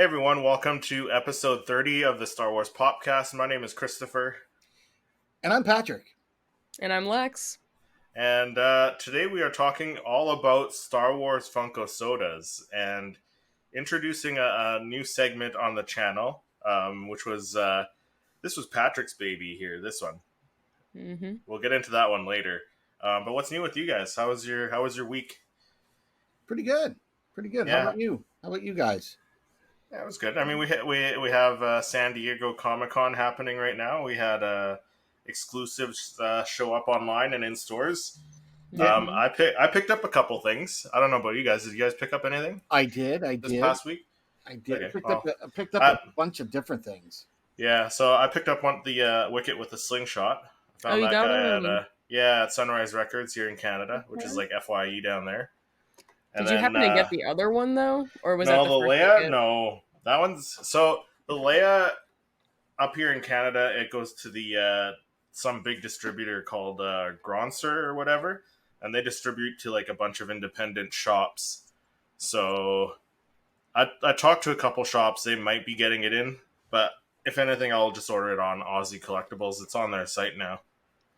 everyone, welcome to episode 30 of the Star Wars Popcast. My name is Christopher. And I'm Patrick. And I'm Lex. And today we are talking all about Star Wars Funko sodas and introducing a new segment on the channel, which was, this was Patrick's baby here, this one. Mm-hmm. We'll get into that one later. But what's new with you guys? How was your week? Pretty good. Yeah. How about you? How about you guys? Yeah, it was good. I mean, we have San Diego Comic-Con happening right now. We had exclusives show up online and in stores. Yeah. I picked up a couple things. I don't know about you guys. Did you guys pick up anything? I did. This past week. I did. Okay, I picked up a bunch of different things. Yeah, so I picked up the Wicket with a slingshot. I found you that got guy one? at Sunrise Records here in Canada, which is like FYE down there. Did you happen to get the other one though, or was that the first Leia? ticket? No, that one's so the Leia up here in Canada. It goes to the some big distributor called Gronser or whatever, and they distribute to like a bunch of independent shops. So I talked to a couple shops. They might be getting it in, but if anything, I'll just order it on Aussie Collectibles. It's on their site now.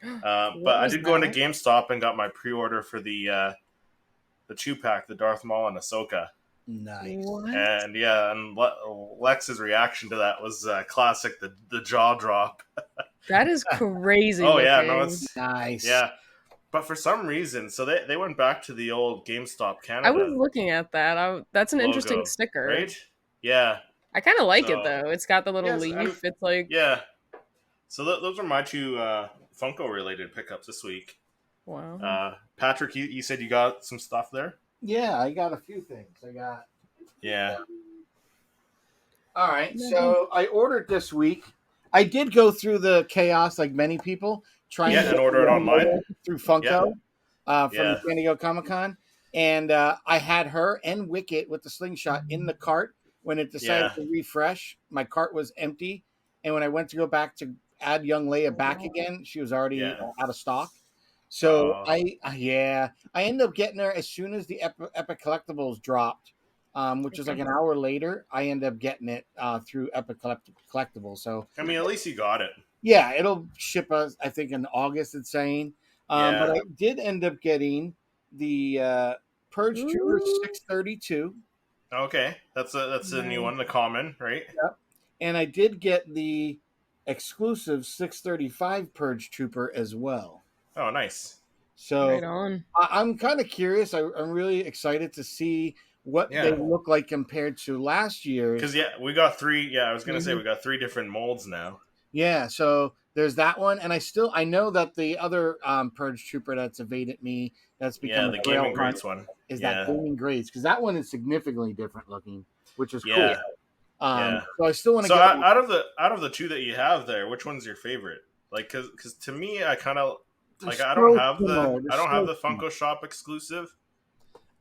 But I did go into GameStop and got my pre-order for the 2-pack, the Darth Maul and Ahsoka. Nice. What? And yeah, and Lex's reaction to that was classic, the jaw drop. That is crazy. Oh yeah, looking. no, it's Nice. yeah. But for some reason, so they went back to the old GameStop Canada. I was looking at that. That's an logo, interesting sticker. right? Yeah, I kind of like So- it though. It's got the little Yes, leaf. It's like yeah. So those are my two Funko related pickups this week. wow. Patrick, you said you got some stuff there. Yeah, I got a few things. Yeah. All right. So I ordered this week. I did go through the chaos like many people trying to and order it online through Funko from Yeah. the San Diego Comic-Con. And I had her and Wicket with the slingshot in the cart. When it decided to refresh, my cart was empty. And when I went to go back to add young Leia back again, she was already out of stock. So I ended up getting her as soon as the Epic Collectibles dropped, which is like an hour later. I ended up getting it through Epic Collectibles. So I mean, at least you got it. yeah, it'll ship us, I think, in August. It's saying, but I did end up getting the Purge Trooper 632. Okay, that's a new one, the common, right? Yep. And I did get the exclusive 635 Purge Trooper as well. Oh, nice. So Right on. I'm kind of curious. I'm really excited to see what they look like compared to last year's. Because we got three. Yeah, I was gonna say we got 3 different molds now. Yeah, so there's that one, and I know that the other Purge Trooper that's evaded me, that's become the Gaming Greats one is that Gaming Greats, because that one is significantly different looking, which is cool. So I still want to So get out of the 2 that you have there, which one's your favorite? Like, because to me, I kind of like I so don't have similar. the Funko Shop exclusive,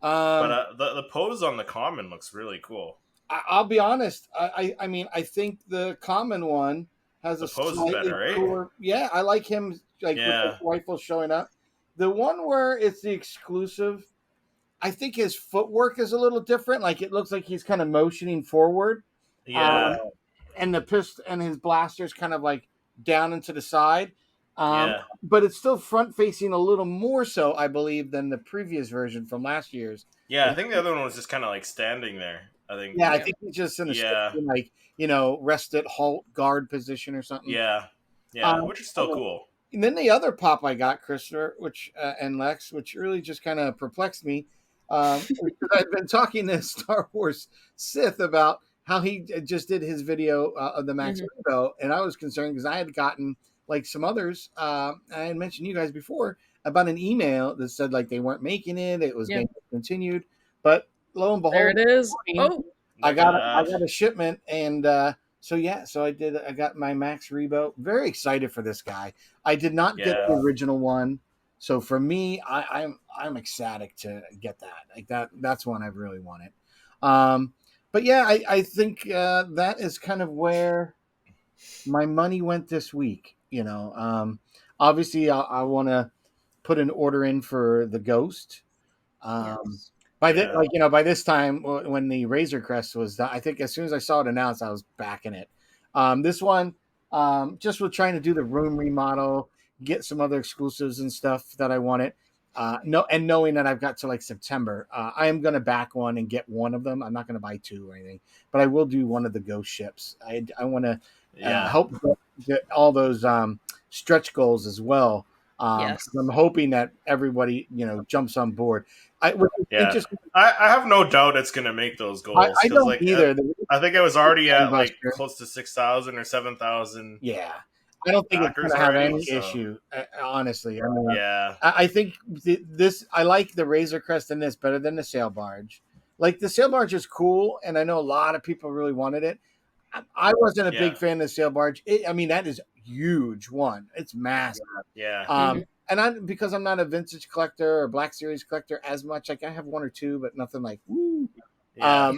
but the pose on the common looks really cool. I'll be honest. I mean, I think the common one has The a pose is slightly better, right? cooler. Yeah, I like him with the rifle showing up. The one where it's the exclusive, I think his footwork is a little different. Like it looks like he's kind of motioning forward. Yeah. And the pistol and his blaster's kind of like down into the side. But it's still front facing a little more so, I believe, than the previous version from last year's. Yeah, I think the other one was just kind of like standing there. I think. Yeah, I think he's just in a rested halt guard position or something. Yeah, which is still cool. And then the other pop I got, Christopher, and Lex, which really just kind of perplexed me. I've been talking to Star Wars Sith about how he just did his video of the Max Rebo, and I was concerned because I had gotten like some others. I had mentioned you guys before about an email that said like they weren't making it; it was being discontinued. But lo and behold, there it is. I got a shipment, and so I did. I got my Max Rebo. Very excited for this guy. I did not get the original one, so for me, I'm ecstatic to get that. Like that's one I really wanted. But yeah, I think that is kind of where my money went this week. Obviously, I want to put an order in for the Ghost. But by this time when the Razor Crest was done, I think as soon as I saw it announced, I was backing it. This one, just with trying to do the room remodel, get some other exclusives and stuff that I wanted. Knowing that I've got to like September, I am going to back one and get one of them. I'm not going to buy two or anything, but I will do one of the ghost ships. I want to help get all those stretch goals as well. Yes. I'm hoping that everybody jumps on board. I have no doubt it's going to make those goals. I don't either. I think it was already at like close to 6,000 or 7,000. Yeah. I don't think it's going to have any issue, honestly. I mean, I think I like the Razor Crest in this better than the sail barge. Like the sail barge is cool, and I know a lot of people really wanted it. I wasn't a big fan of the sail barge. That is huge one. It's massive. Yeah. And because I'm not a vintage collector or Black Series collector as much, like I have one or two, but nothing like woo. Yeah.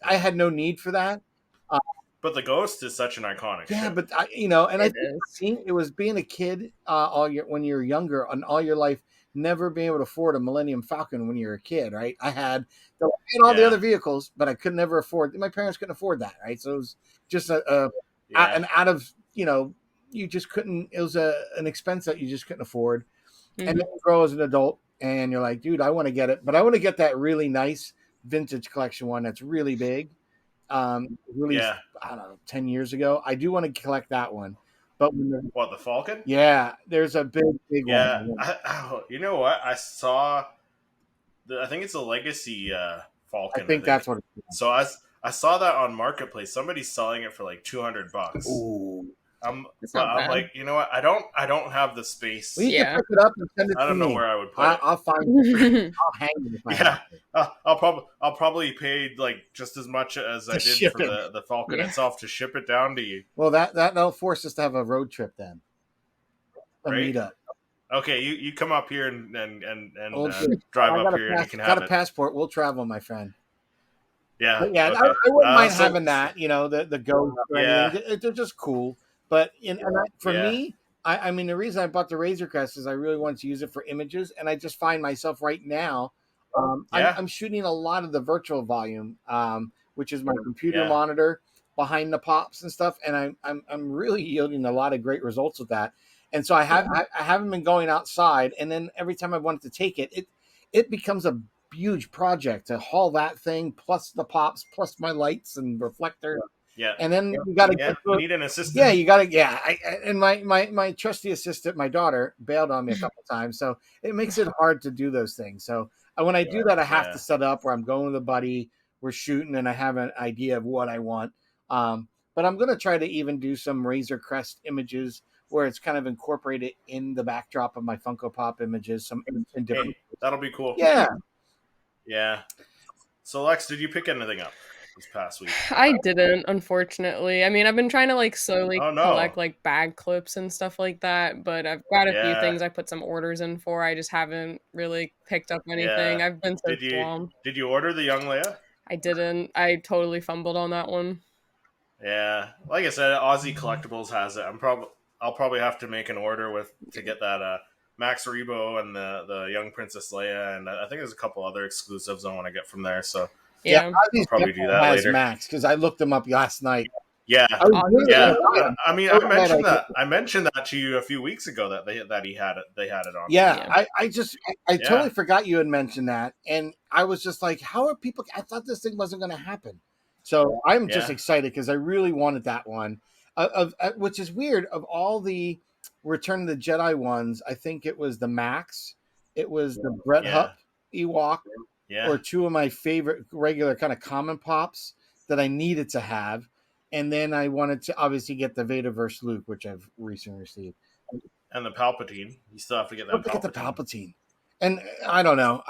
I had no need for that. But the Ghost is such an iconic ship. But I think it was being a kid when you're younger and all your life, never being able to afford a Millennium Falcon when you're a kid, right? I had all the other vehicles, but I could never afford. My parents couldn't afford that, right? So it was just you just couldn't. It was an expense that you just couldn't afford. Mm-hmm. And then you grow as an adult, and you're like, dude, I want to get it, but I want to get that really nice vintage collection one that's really big. Released, I don't know, 10 years ago. I do want to collect that one. But the Falcon? Yeah, there's a big one. You know what? I saw I think it's a Legacy Falcon. I think that's what it is. So I saw that on Marketplace. Somebody's selling it for like $200. Ooh. I'm like, you know what? I don't have the space. Well, you can pick it up and send it to me. I don't know where I would put it. I'll find it. I'll hang it. I'll probably pay like just as much as I did for the Falcon itself to ship it down to you. Well, that'll force us to have a road trip then. A meetup. Okay, you come up here and drive up here and you can have it. Got a passport. We'll travel, my friend. Yeah. Okay. I wouldn't mind having that. The Go. They're just cool. But for me, the reason I bought the Razor Crest is I really wanted to use it for images, and I just find myself right now, I'm shooting a lot of the virtual volume, which is my computer monitor behind the pops and stuff, and I'm really yielding a lot of great results with that. And so I haven't been going outside, and then every time I wanted to take it becomes a huge project to haul that thing plus the pops plus my lights and reflector. Yeah, and then you got to need an assistant. Yeah, you got to. Yeah, and my trusty assistant, my daughter, bailed on me a couple times, so it makes it hard to do those things. So when I do that, I have to set up where I'm going with a buddy, we're shooting, and I have an idea of what I want. But I'm going to try to even do some Razor Crest images where it's kind of incorporated in the backdrop of my Funko Pop images. That'll be cool. Yeah. Yeah. So Lex, did you pick anything up this past week? I didn't, unfortunately. I've been trying to slowly collect bag clips and stuff like that, but I've got a few things I put some orders in for. I just haven't really picked up anything. I've been so swamped. Did you order the Young Leia? I didn't. I totally fumbled on that one. Yeah, like I said, Aussie Collectibles has it. I'll probably have to make an order to get that Max Rebo and the Young Princess Leia, and I think there's a couple other exclusives I want to get from there. So yeah, I'll probably do that later. Max, because I looked them up last night. Yeah, I mentioned that to you a few weeks ago that they had it on. Yeah, I totally forgot you had mentioned that, and I was just like, how are people? I thought this thing wasn't going to happen. So I'm just excited because I really wanted that one. Which is weird. Of all the Return of the Jedi ones, I think it was the Max, it was the Brett Hupp Ewok, or two of my favorite regular kind of common pops that I needed to have. And then I wanted to obviously get the Vader vs. Luke, which I've recently received. And the Palpatine. You still have to get that. Get the Palpatine. And I don't know.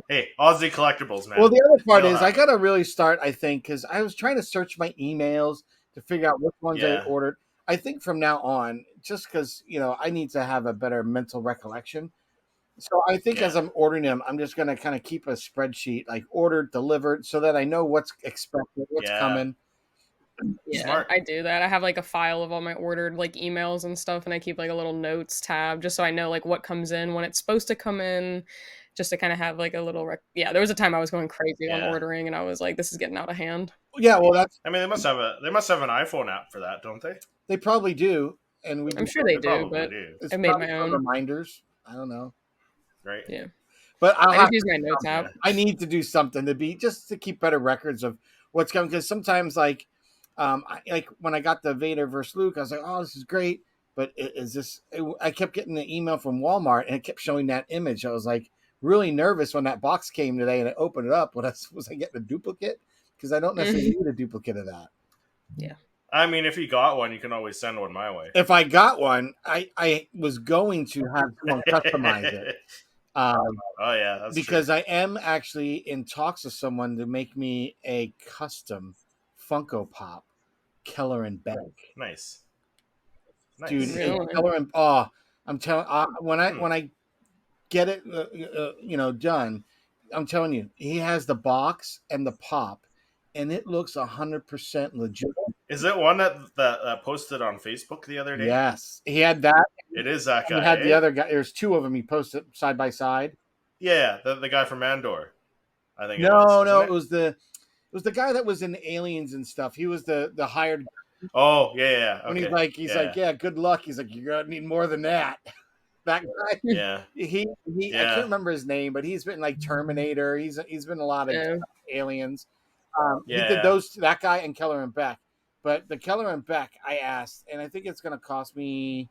Hey, Aussie Collectibles, man. Well, the other part is I got to really start, I think, because I was trying to search my emails to figure out which ones I ordered. I think from now on, just because, I need to have a better mental recollection. So I think as I'm ordering them, I'm just going to kind of keep a spreadsheet, like ordered, delivered, so that I know what's expected, what's coming. Yeah, Smart. I do that. I have a file of all my ordered emails and stuff, and I keep a little notes tab just so I know what comes in when it's supposed to come in, just to kind of have like a little there was a time I was going crazy on ordering, and I was like, this is getting out of hand. Yeah, well, that's. I mean, they must have an iPhone app for that, don't they? They probably do, and I'm sure they do, but I made my own reminders. I don't know. Right. Yeah. But I just use my notes app. I need to do something to keep better records of what's coming, because sometimes like when I got the Vader versus Luke, I was like, oh, this is great, but is this? I kept getting the email from Walmart, and it kept showing that image. I was like really nervous when that box came today, and I opened it up. Was I getting a duplicate? Because I don't necessarily need a duplicate of that. Yeah. I mean, if you got one, you can always send one my way. If I got one, I was going to have someone customize it. Oh yeah, that's because true. I am actually in talks with someone to make me a custom Funko Pop Keller and Beck. Nice. Dude. Really? Keller and I'm telling when I get it done, I'm telling you, he has the box and the pop, and it looks 100% legit. Is it one that posted on Facebook the other day? Yes, he had that. It is that guy. He had the other guy. There's two of them. He posted side by side. Yeah, the guy from Andor. I think. It was the guy that was in Aliens and stuff. He was the hired. Oh yeah. Okay. When he's like, good luck. He's like, you're gonna need more than that. That guy. Yeah. He I can't remember his name, but he's been like Terminator. He's been a lot of Aliens. He did that guy and Keller and Beck. But the Keller and Beck, I asked, and I think it's going to cost me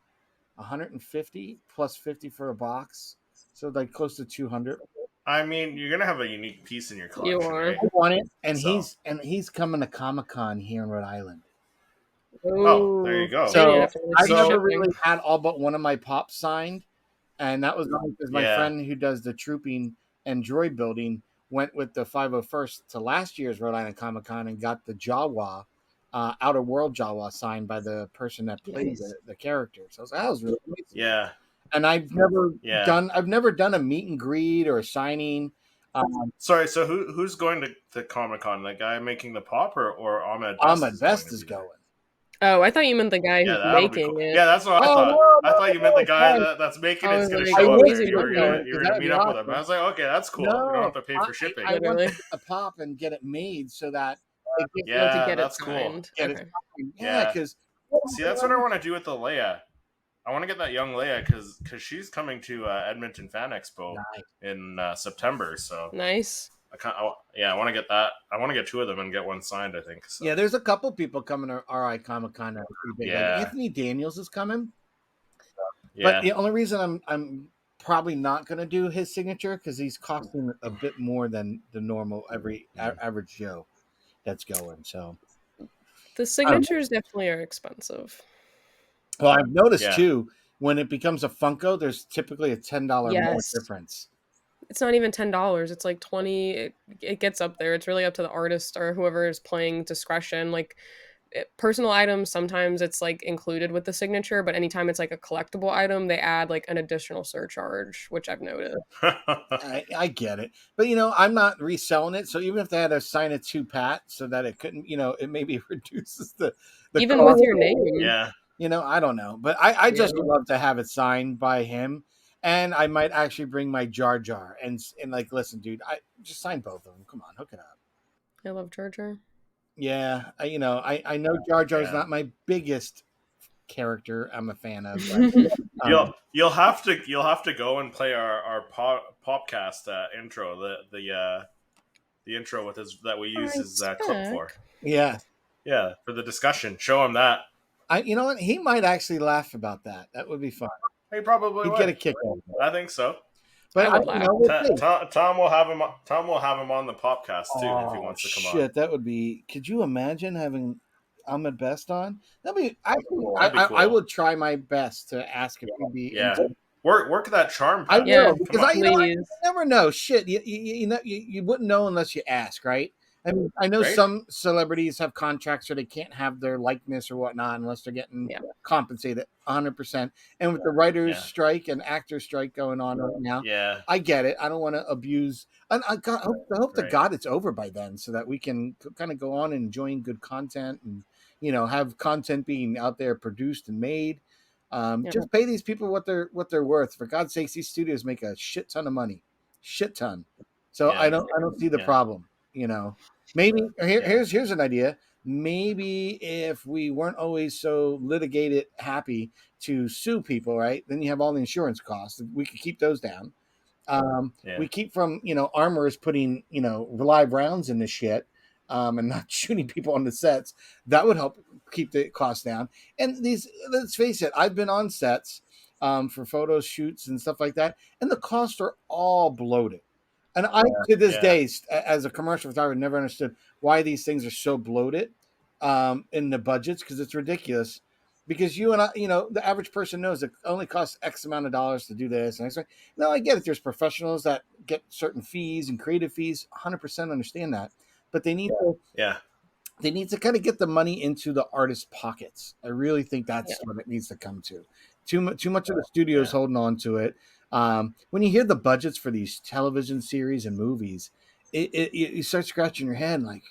$150 plus $50 for a box, so like close to $200. I mean, you're gonna have a unique piece in your collection. You are. Right? I want it, and he's coming to Comic-Con here in Rhode Island. Oh, there you go. So I never really had all but one of my pops signed, and that was because my friend who does the trooping and droid building went with the 501st to last year's Rhode Island Comic-Con and got the Jawa, Outer World Jawa signed by the person that played the character. So I was like, that was really amazing. Yeah. And I've never done a meet and greet or a signing. Sorry, so who's going to Comic-Con? The guy making the pop or Ahmed Best? Ahmed Best is going. Oh, I thought you meant the guy who's making it. Yeah, that's what I thought. No, I thought you meant the guy that's making it's going to show up there. You're going to meet up with him. I was like, okay, that's cool. No, you don't have to pay for shipping. I want to get the pop and get it made so that that's cool. Yeah, because see, that's what I want to do with the Leia. I want to get that young Leia because she's coming to Edmonton Fan Expo in September. So nice. I want to get that. I want to get two of them and get one signed. I think. So. Yeah, there's a couple people coming to RI Comic Con. Yeah, Anthony Daniels is coming. But the only reason I'm probably not going to do his signature because he's costing a bit more than the normal average Joe that's going. So the signatures definitely are expensive. Well, I've noticed too when it becomes a Funko, there's typically a $10 more difference. It's not even $10. It's like $20. It gets up there. It's really up to the artist or whoever is playing discretion. Like personal items, sometimes it's like included with the signature, but anytime it's like a collectible item, they add like an additional surcharge, which I've noticed. I get it, but I'm not reselling it. So even if they had to sign it to Pat, so that it couldn't, it maybe reduces the even with your name. Yeah. I don't know, but I just would love to have it signed by him. And I might actually bring my Jar Jar and like, listen, dude, I just sign both of them. Come on, hook it up. I love Jar Jar. Yeah, I know Jar Jar is not my biggest character I'm a fan of. But, you'll have to go and play our Popcast intro, the intro with that we use his clip for. Yeah, for the discussion. Show him that. You know what? He might actually laugh about that. That would be fun. He probably would get a kick out of it. I think so. But Tom will have him. Tom will have him on the podcast too if he wants to come on. Shit, that would be. Could you imagine having Ahmed Best on? That'd be. Cool. I would try my best to ask if he'd be. Yeah. Work that charm. I will because I never know. Shit, you wouldn't know unless you ask, right? I mean, I know some celebrities have contracts where they can't have their likeness or whatnot unless they're getting compensated 100%. And with the writers' strike and actors' strike going on right now, I get it. I don't want to abuse. And I hope to God it's over by then, so that we can kind of go on and enjoying good content and have content being out there produced and made. Just pay these people what they're worth. For God's sakes, these studios make a shit ton of money. shit ton. So I don't see the problem. Maybe here's an idea. Maybe if we weren't always so litigated happy to sue people, right? Then you have all the insurance costs. We could keep those down. We keep from armorers putting live rounds in this shit, and not shooting people on the sets. That would help keep the cost down. And let's face it, I've been on sets for photo shoots and stuff like that, and the costs are all bloated. And I, to this day, as a commercial photographer, never understood why these things are so bloated in the budgets, because it's ridiculous. Because you and I, the average person knows it only costs X amount of dollars to do this. And I say, no, I get it. There's professionals that get certain fees and creative fees. 100% understand that, but they need they need to kind of get the money into the artist's pockets. I really think that's what it needs to come to. Too much of the studios holding on to it. When you hear the budgets for these television series and movies, you start scratching your head, like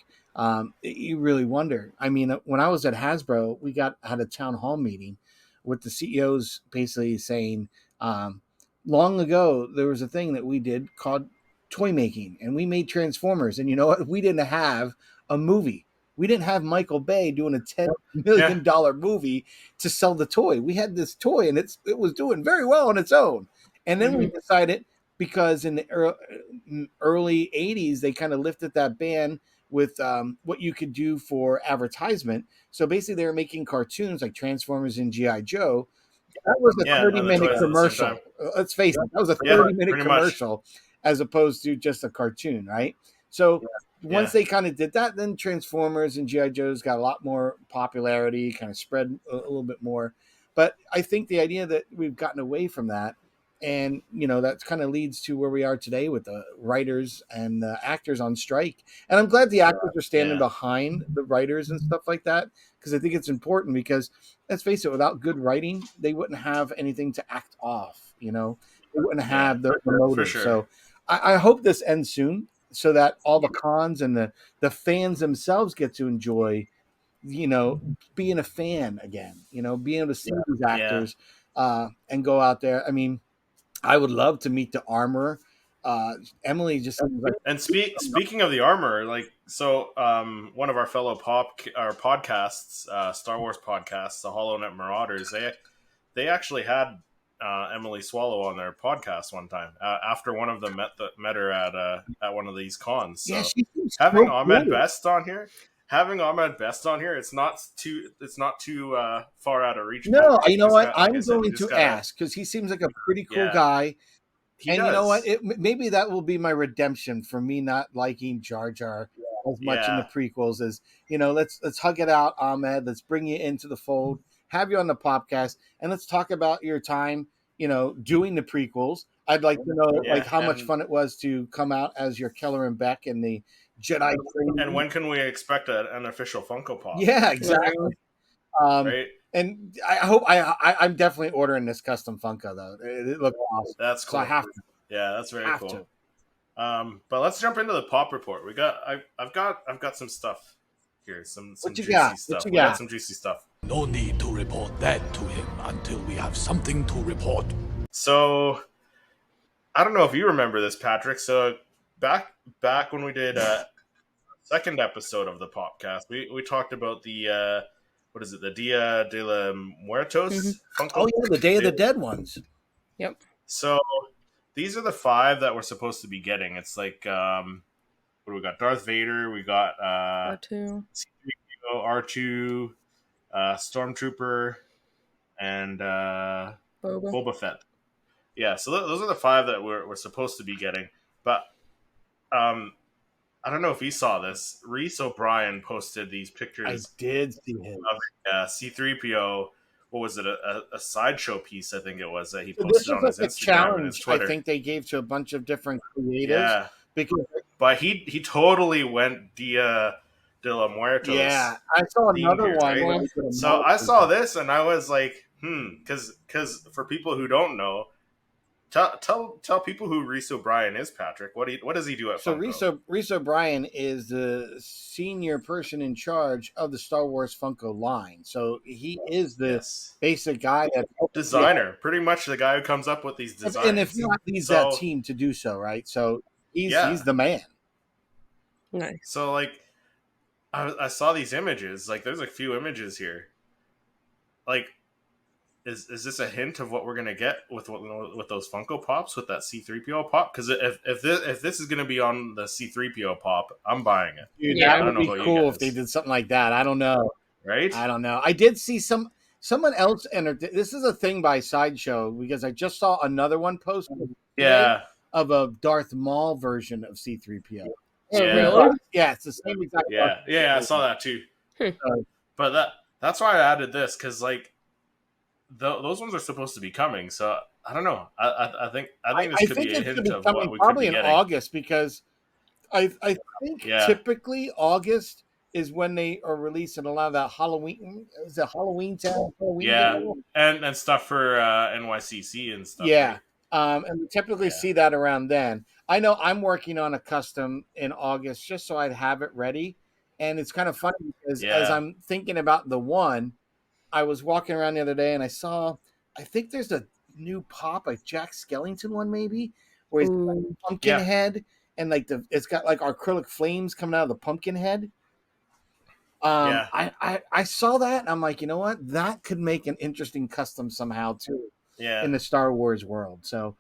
you really wonder. I mean, when I was at Hasbro, we had a town hall meeting with the CEOs, basically saying, long ago there was a thing that we did called toy making, and we made Transformers. And you know what? We didn't have a movie. We didn't have Michael Bay doing a $10 million movie to sell the toy. We had this toy, and it was doing very well on its own. And then we decided, because in the early 80s, they kind of lifted that ban with what you could do for advertisement. So basically, they were making cartoons like Transformers and G.I. Joe. That was a 30-minute commercial. Let's face it, that was a 30-minute commercial as opposed to just a cartoon, right? So once they kind of did that, then Transformers and G.I. Joe's got a lot more popularity, kind of spread a little bit more. But I think the idea that we've gotten away from that, and that kind of leads to where we are today with the writers and the actors on strike. And I'm glad the actors are standing behind the writers and stuff like that, because I think it's important, because let's face it, without good writing, they wouldn't have anything to act off. They wouldn't have the motive. Sure. So I hope this ends soon, so that all the cons and the fans themselves get to enjoy, being a fan again, being able to see these actors and go out there. I mean, I would love to meet the armorer. Emily just like, and speaking of the armor, like, so one of our fellow podcasts, Star Wars Popcast, the HoloNet Marauders, they actually had Emily Swallow on their podcast one time after one of them met her at one of these cons. So having Ahmed Best on here, it's not too far out of reach. No, you know what? I'm going to ask, because he seems like a pretty cool guy. And you know what? Maybe that will be my redemption for me not liking Jar Jar as much in the prequels. Is let's hug it out, Ahmed. Let's bring you into the fold. Have you on the podcast, and let's talk about your time, doing the prequels. I'd like to know how much fun it was to come out as your Keller and Beck in the Jedi training. And when can we expect an official Funko Pop? Yeah, exactly. Right. And I hope I'm definitely ordering this custom Funko though. It looks awesome. That's cool. So I have to. Yeah, that's very cool. But let's jump into the pop report. I've got some stuff here. Some juicy stuff. We got some juicy stuff. No need to report that to him until we have something to report. So I don't know if you remember this, Patrick. So back when we did a second episode of the podcast, we talked about the what is it? The Dia de la Muertos Funko? Oh yeah, the Day of the Dead ones. Yep. So these are the 5 that we're supposed to be getting. It's like what do we got? Darth Vader. We got R2, C-3PO, R2, Stormtrooper, and Boba Fett. Yeah, so those are the 5 that we're supposed to be getting. But I don't know if you saw this. Reese O'Brien posted these pictures. I did see him of C-3PO. What was it? A sideshow piece, I think it was, that he posted on his Instagram and his Twitter. I think they gave to a bunch of different creatives. Yeah, but he totally went Dia de la Muertos. Yeah, I saw another one. Right? So I saw this and I was like, because for people who don't know, tell people who Reese O'Brien is, Patrick. What does he do at Funko? Reese O'Brien is the senior person in charge of the Star Wars Funko line. So he is the basic guy that designer, pretty much the guy who comes up with these designs. And if not, leads that team to do so, right? So he's the man. Nice. So like, I saw these images. Like, there's a few images here. Like, is this a hint of what we're gonna get with those Funko Pops with that C-3PO pop? Because if this is gonna be on the C-3PO pop, I'm buying it. Dude, that would be cool if they did something like that. I don't know. Right? I don't know. I did see someone else enter. This is a thing by Sideshow because I just saw another one posted. Yeah. Of a Darth Maul version of C-3PO. Oh, really? Yeah, it's the same exact. Yeah, I saw that too. But that's why I added this, because like those ones are supposed to be coming. So I don't know. I think this could be a hint of what we probably could be in getting. August, because I think typically August is when they are releasing a lot of that Halloween. Is it Halloween Town? And stuff for NYCC and stuff. Yeah. Right? And we typically see that around then. I know I'm working on a custom in August just so I'd have it ready. And it's kind of funny because as I'm thinking about the one, I was walking around the other day and I think there's a new pop, like Jack Skellington one maybe, where he's got a pumpkin head and like it's got like acrylic flames coming out of the pumpkin head. I saw that and I'm like, you know what? That could make an interesting custom somehow too. In the Star Wars world. So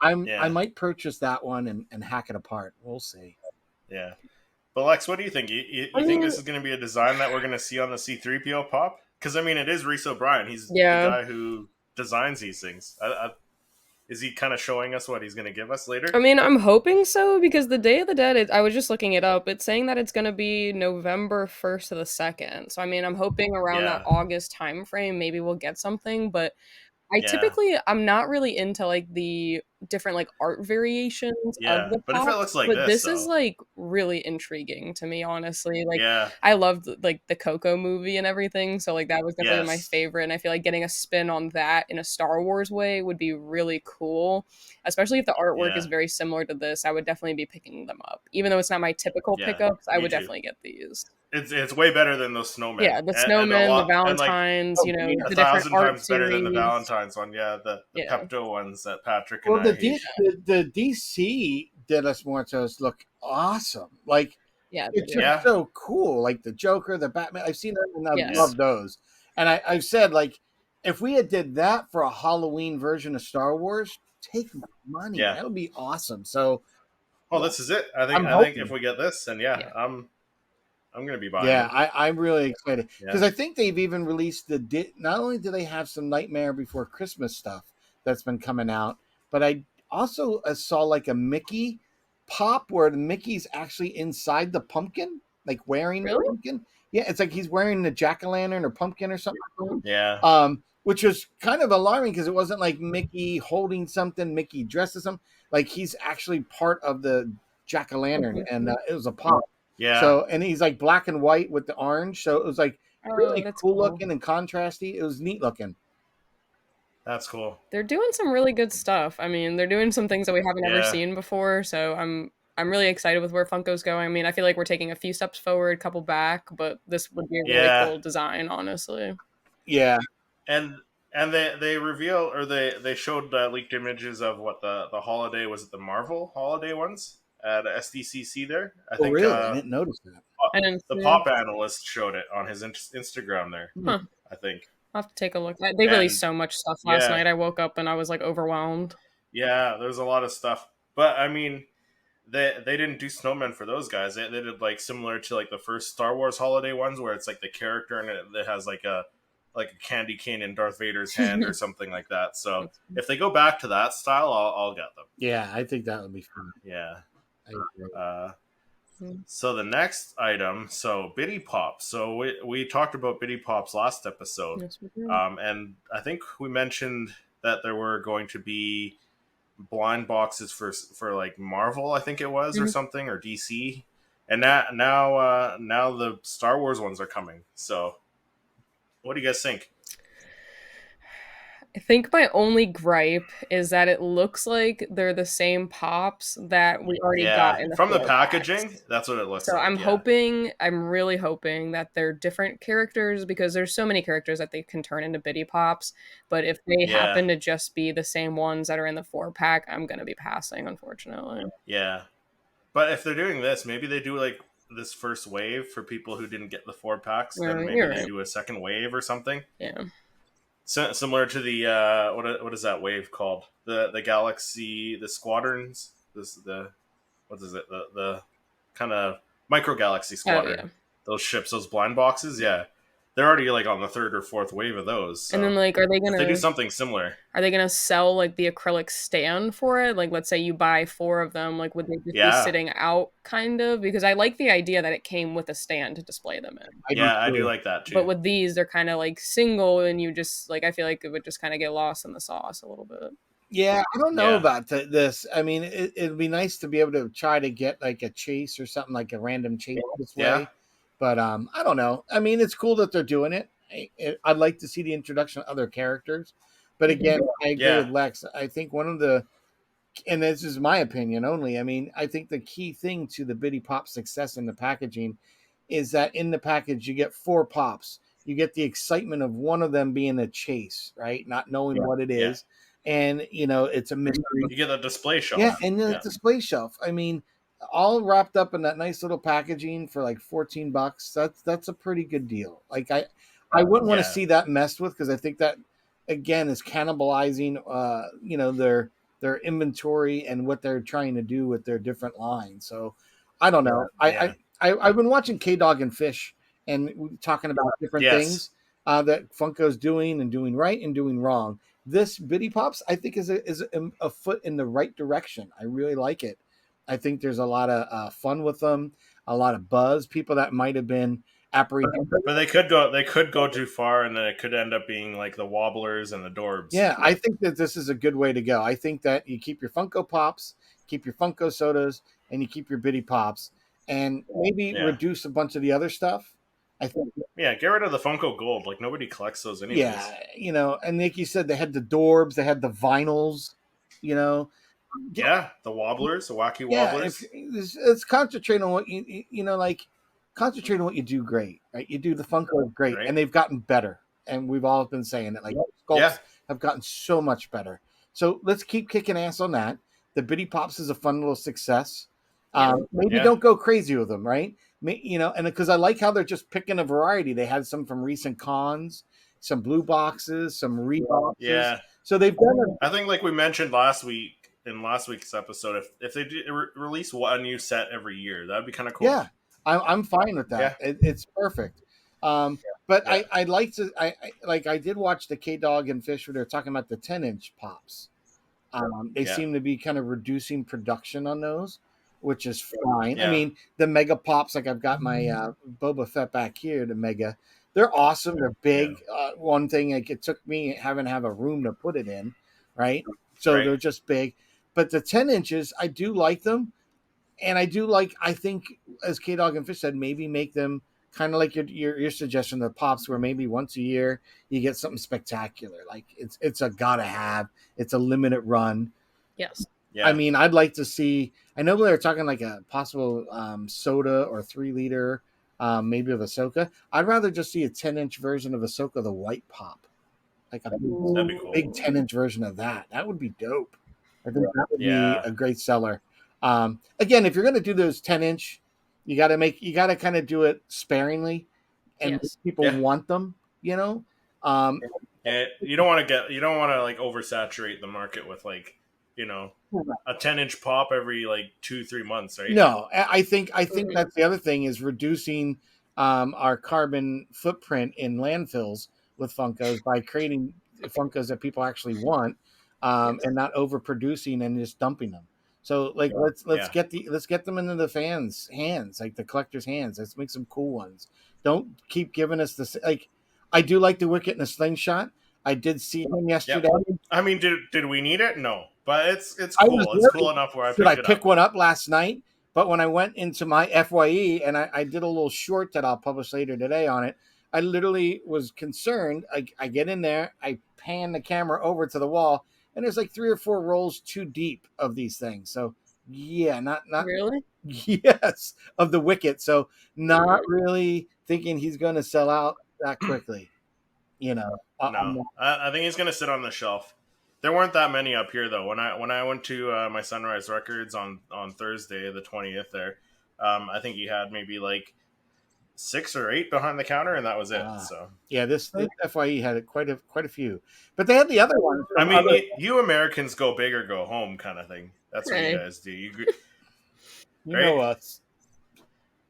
I might purchase that one and hack it apart. We'll see. Yeah. But Lex, what do you think? You think this is going to be a design that we're going to see on the C-3PO pop? Because, I mean, it is Reese O'Brien. He's the guy who designs these things. Is he kind of showing us what he's going to give us later? I mean, I'm hoping so, because the Day of the Dead, I was just looking it up. It's saying that it's going to be November 1st to the 2nd. So, I mean, I'm hoping around that August time frame, maybe we'll get something. But I'm not really into like the different like art variations of the but pop, if it looks like but this though, is like really intriguing to me, honestly. Like I loved like the Coco movie and everything, so like that was definitely my favorite, and I feel like getting a spin on that in a Star Wars way would be really cool, especially if the artwork is very similar to this. I would definitely be picking them up, even though it's not my typical pickups. I would definitely get these. It's way better than those snowmen. Yeah, the snowmen, the Valentines, the different art series. Better than the Valentines one. Yeah, the Pepto ones that Patrick and the DC Dedos Muertos look awesome. Like, it's just so cool. Like the Joker, the Batman. I've seen that and I love those. And I've said, like, if we had did that for a Halloween version of Star Wars, take my money. That would be awesome. So, this is it. I think if we get this, then I'm going to be buying it. I'm really excited. Because I think they've even released not only do they have some Nightmare Before Christmas stuff that's been coming out, but I also saw like a Mickey pop where the Mickey's actually inside the pumpkin, like wearing the pumpkin. Yeah, it's like he's wearing the jack-o'-lantern or pumpkin or something. Yeah. Which was kind of alarming because it wasn't like Mickey holding something, Mickey dressed as something. Like he's actually part of the jack-o'-lantern, and it was a pop. Yeah. So, and he's like black and white with the orange. So it was like really cool looking and contrasty. It was neat looking. That's cool. They're doing some really good stuff. I mean, they're doing some things that we haven't ever seen before. So I'm really excited with where Funko's going. I mean, I feel like we're taking a few steps forward, a couple back, but this would be a really cool design, honestly. Yeah. And they reveal, or they showed leaked images of what the holiday was. It the Marvel holiday ones at SDCC there. I think. Really? I didn't notice that. The pop analyst showed it on his Instagram there. I think. I'll have to take a look. They released so much stuff last night. I woke up and I was like overwhelmed. Yeah, there's a lot of stuff. But I mean, they didn't do snowmen for those guys. They did like similar to like the first Star Wars holiday ones where it's like the character and it has like a candy cane in Darth Vader's hand or something like that. So if they go back to that style, I'll get them. Yeah, I think that would be fun. Yeah. So the next item, Biddy Pops. So we talked about Biddy Pops last episode. Yes, we did. And I think we mentioned that there were going to be blind boxes for like Marvel, I think it was, or something, or DC. And now the Star Wars ones are coming. So what do you guys think? I think my only gripe is that it looks like they're the same pops that we already got in the from the packaging. packs. That's what it looks so like. I'm really hoping that they're different characters, because there's so many characters that they can turn into Bitty Pops. But if they happen to just be the same ones that are in the 4-pack, I'm gonna be passing, unfortunately. Yeah, but if they're doing this, maybe they do like this first wave for people who didn't get the 4-packs. Then maybe they do a second wave or something. Yeah. Similar to the what is that wave called? The Galaxy, the Squadrons. What is it? The kind of micro galaxy squadron. Oh, yeah. Those ships, those blind boxes. Yeah, they're already like on the 3rd or 4th wave of those. So. And then like, are they gonna? If they do something similar. Are they gonna sell like the acrylic stand for it? Like, let's say you buy 4 of them. Like, would they just be sitting out, kind of? Because I like the idea that it came with a stand to display them in. I do like that too. But with these, they're kind of like single, and you just like, I feel like it would just kind of get lost in the sauce a little bit. Yeah, I don't know about this. I mean, it'd be nice to be able to try to get like a chase or something, like a random chase this way. But I don't know. I mean, it's cool that they're doing it. I'd like to see the introduction of other characters. But again, I agree with Lex. I think one of the, and this is my opinion only, I mean, I think the key thing to the Bitty Pop success in the packaging is that in the package you get 4 pops. You get the excitement of one of them being a chase, right? Not knowing what it is. And, you know, it's a mystery. You get a display shelf. Yeah, and the display shelf. I mean, all wrapped up in that nice little packaging for like $14. That's a pretty good deal. Like I wouldn't want to see that messed with, because I think that again is cannibalizing you know, their inventory and what they're trying to do with their different lines. So I don't know. I've been watching K-Dog and Fish and talking about different things that Funko's doing and doing right and doing wrong. This Bitty Pops, I think, is a foot in the right direction. I really like it. I think there's a lot of fun with them, a lot of buzz. People that might have been apprehensive, but they could go too far, and then it could end up being like the Wobblers and the Dorbs. Yeah, I think that this is a good way to go. I think that you keep your Funko Pops, keep your Funko Sodas, and you keep your Bitty Pops, and maybe reduce a bunch of the other stuff. I think. Yeah, get rid of the Funko Gold. Like, nobody collects those anyways. Yeah, you know, and like you said, they had the Dorbs, they had the vinyls, you know. Yeah, the Wobblers, the wacky Wobblers. It's concentrate on what you know, like concentrate on what you do great, right? You do the Funko great, and they've gotten better, and we've all been saying it. Like sculpts have gotten so much better. So let's keep kicking ass on that. The Bitty Pops is a fun little success. Maybe don't go crazy with them, right? You know, and because I like how they're just picking a variety. They had some from recent cons, some blue boxes, some reboxes. Yeah. So they've done. I think, like we mentioned last week's episode, if they release a new set every year, that'd be kind of cool. Yeah, I'm fine with that. Yeah. It's perfect. But I'd like to. I did watch the K-Dog and Fish where they're talking about the 10-inch pops. They seem to be kind of reducing production on those, which is fine. I mean, the Mega Pops, like I've got my Boba Fett back here, the Mega, they're awesome. They're big. One thing, like it took me having to have a room to put it in, right? So they're just big. But the 10 inches, I do like them. And I think, as K-Dog and Fish said, maybe make them kind of like your suggestion, the Pops, where maybe once a year you get something spectacular. Like it's a gotta have. It's a limited run. Yes. Yeah. I mean, I'd like to see. I know they were talking like a possible soda or 3-liter, maybe of Ahsoka. I'd rather just see a 10-inch version of Ahsoka, the white pop, like a big 10-inch version of that. That would be dope. I think that would be a great seller. Again, if you're going to do those 10-inch, you got to kind of do it sparingly, and people want them. You know, you don't want to like oversaturate the market with like, you know, a 10-inch pop every like 2-3 months, right? No, I think that's the other thing is reducing our carbon footprint in landfills with Funkos by creating Funkos that people actually want, and not overproducing and just dumping them. So like let's get them into the fans' hands, like the collectors' hands. Let's make some cool ones. Don't keep giving us this. Like I do like the Wicket in a slingshot. I did see him yesterday. Yep. I mean, did we need it? No, but it's cool. It's cool enough where I picked one up last night. But when I went into my FYE and I did a little short that I'll publish later today on it, I literally was concerned. I get in there, I pan the camera over to the wall, and there's like 3 or 4 rolls too deep of these things. So yeah, not Really? yes, of the Wicket. So not really thinking he's going to sell out that quickly. No, I think he's gonna sit on the shelf. There weren't that many up here though. When I went to my Sunrise Records on Thursday the 20th there, I think he had maybe like 6 or 8 behind the counter, and that was it. So yeah, this FYE had quite a few, but they had the other ones. I mean, you Americans go big or go home kind of thing. That's what you guys do. You know us.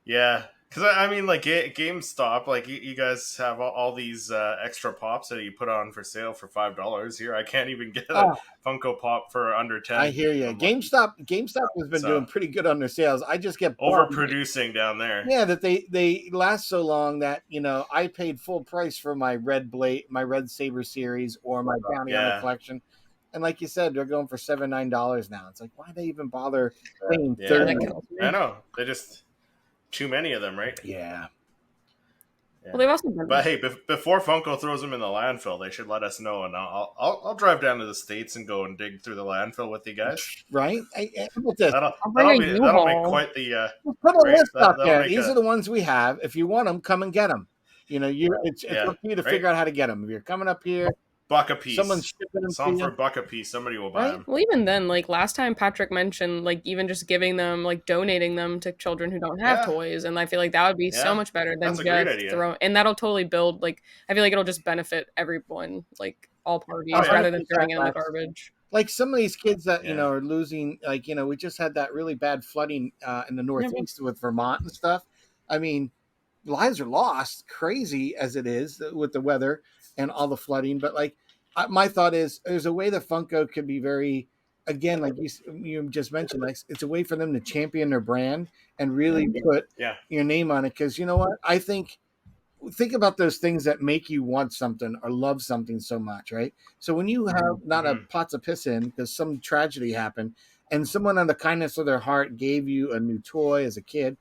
Yeah. Because, I mean, like, GameStop, like, you guys have all these extra pops that you put on for sale for $5. Here, I can't even get a Funko Pop for under 10. I hear you. GameStop has been doing pretty good on their sales. I just get overproducing down there. Yeah, that they last so long that, I paid full price for my Red Saber series or my Bounty Hunter collection. And like you said, they're going for $7, $9 now. It's like, why do they even bother paying $30? I know. They just... Too many of them, right? Yeah. Well, they've also been... But hey, before Funko throws them in the landfill, they should let us know, and I'll drive down to the States and go and dig through the landfill with you guys. Right? That'll be quite the. Put a list up there. These are the ones we have. If you want them, come and get them. It's up to you to figure out how to get them. If you're coming up here, $1 a piece. Someone's shipping them some for $1 a piece. Somebody will buy them. Well, even then, like last time Patrick mentioned, like even just giving them, like donating them to children who don't have toys, and I feel like that would be so much better than just throwing. And that'll totally build. Like I feel like it'll just benefit everyone, like all parties, rather than throwing it in the garbage. Like some of these kids that are losing. Like we just had that really bad flooding in the Northeast with Vermont and stuff. I mean, lives are lost, crazy as it is with the weather and all the flooding. But like, my thought is, there's a way that Funko could be very, again, like you just mentioned, like it's a way for them to champion their brand and really put your name on it. Because you know what, I think about those things that make you want something or love something so much, right? So when you have not a pots of piss in because some tragedy happened, and someone on the kindness of their heart gave you a new toy as a kid.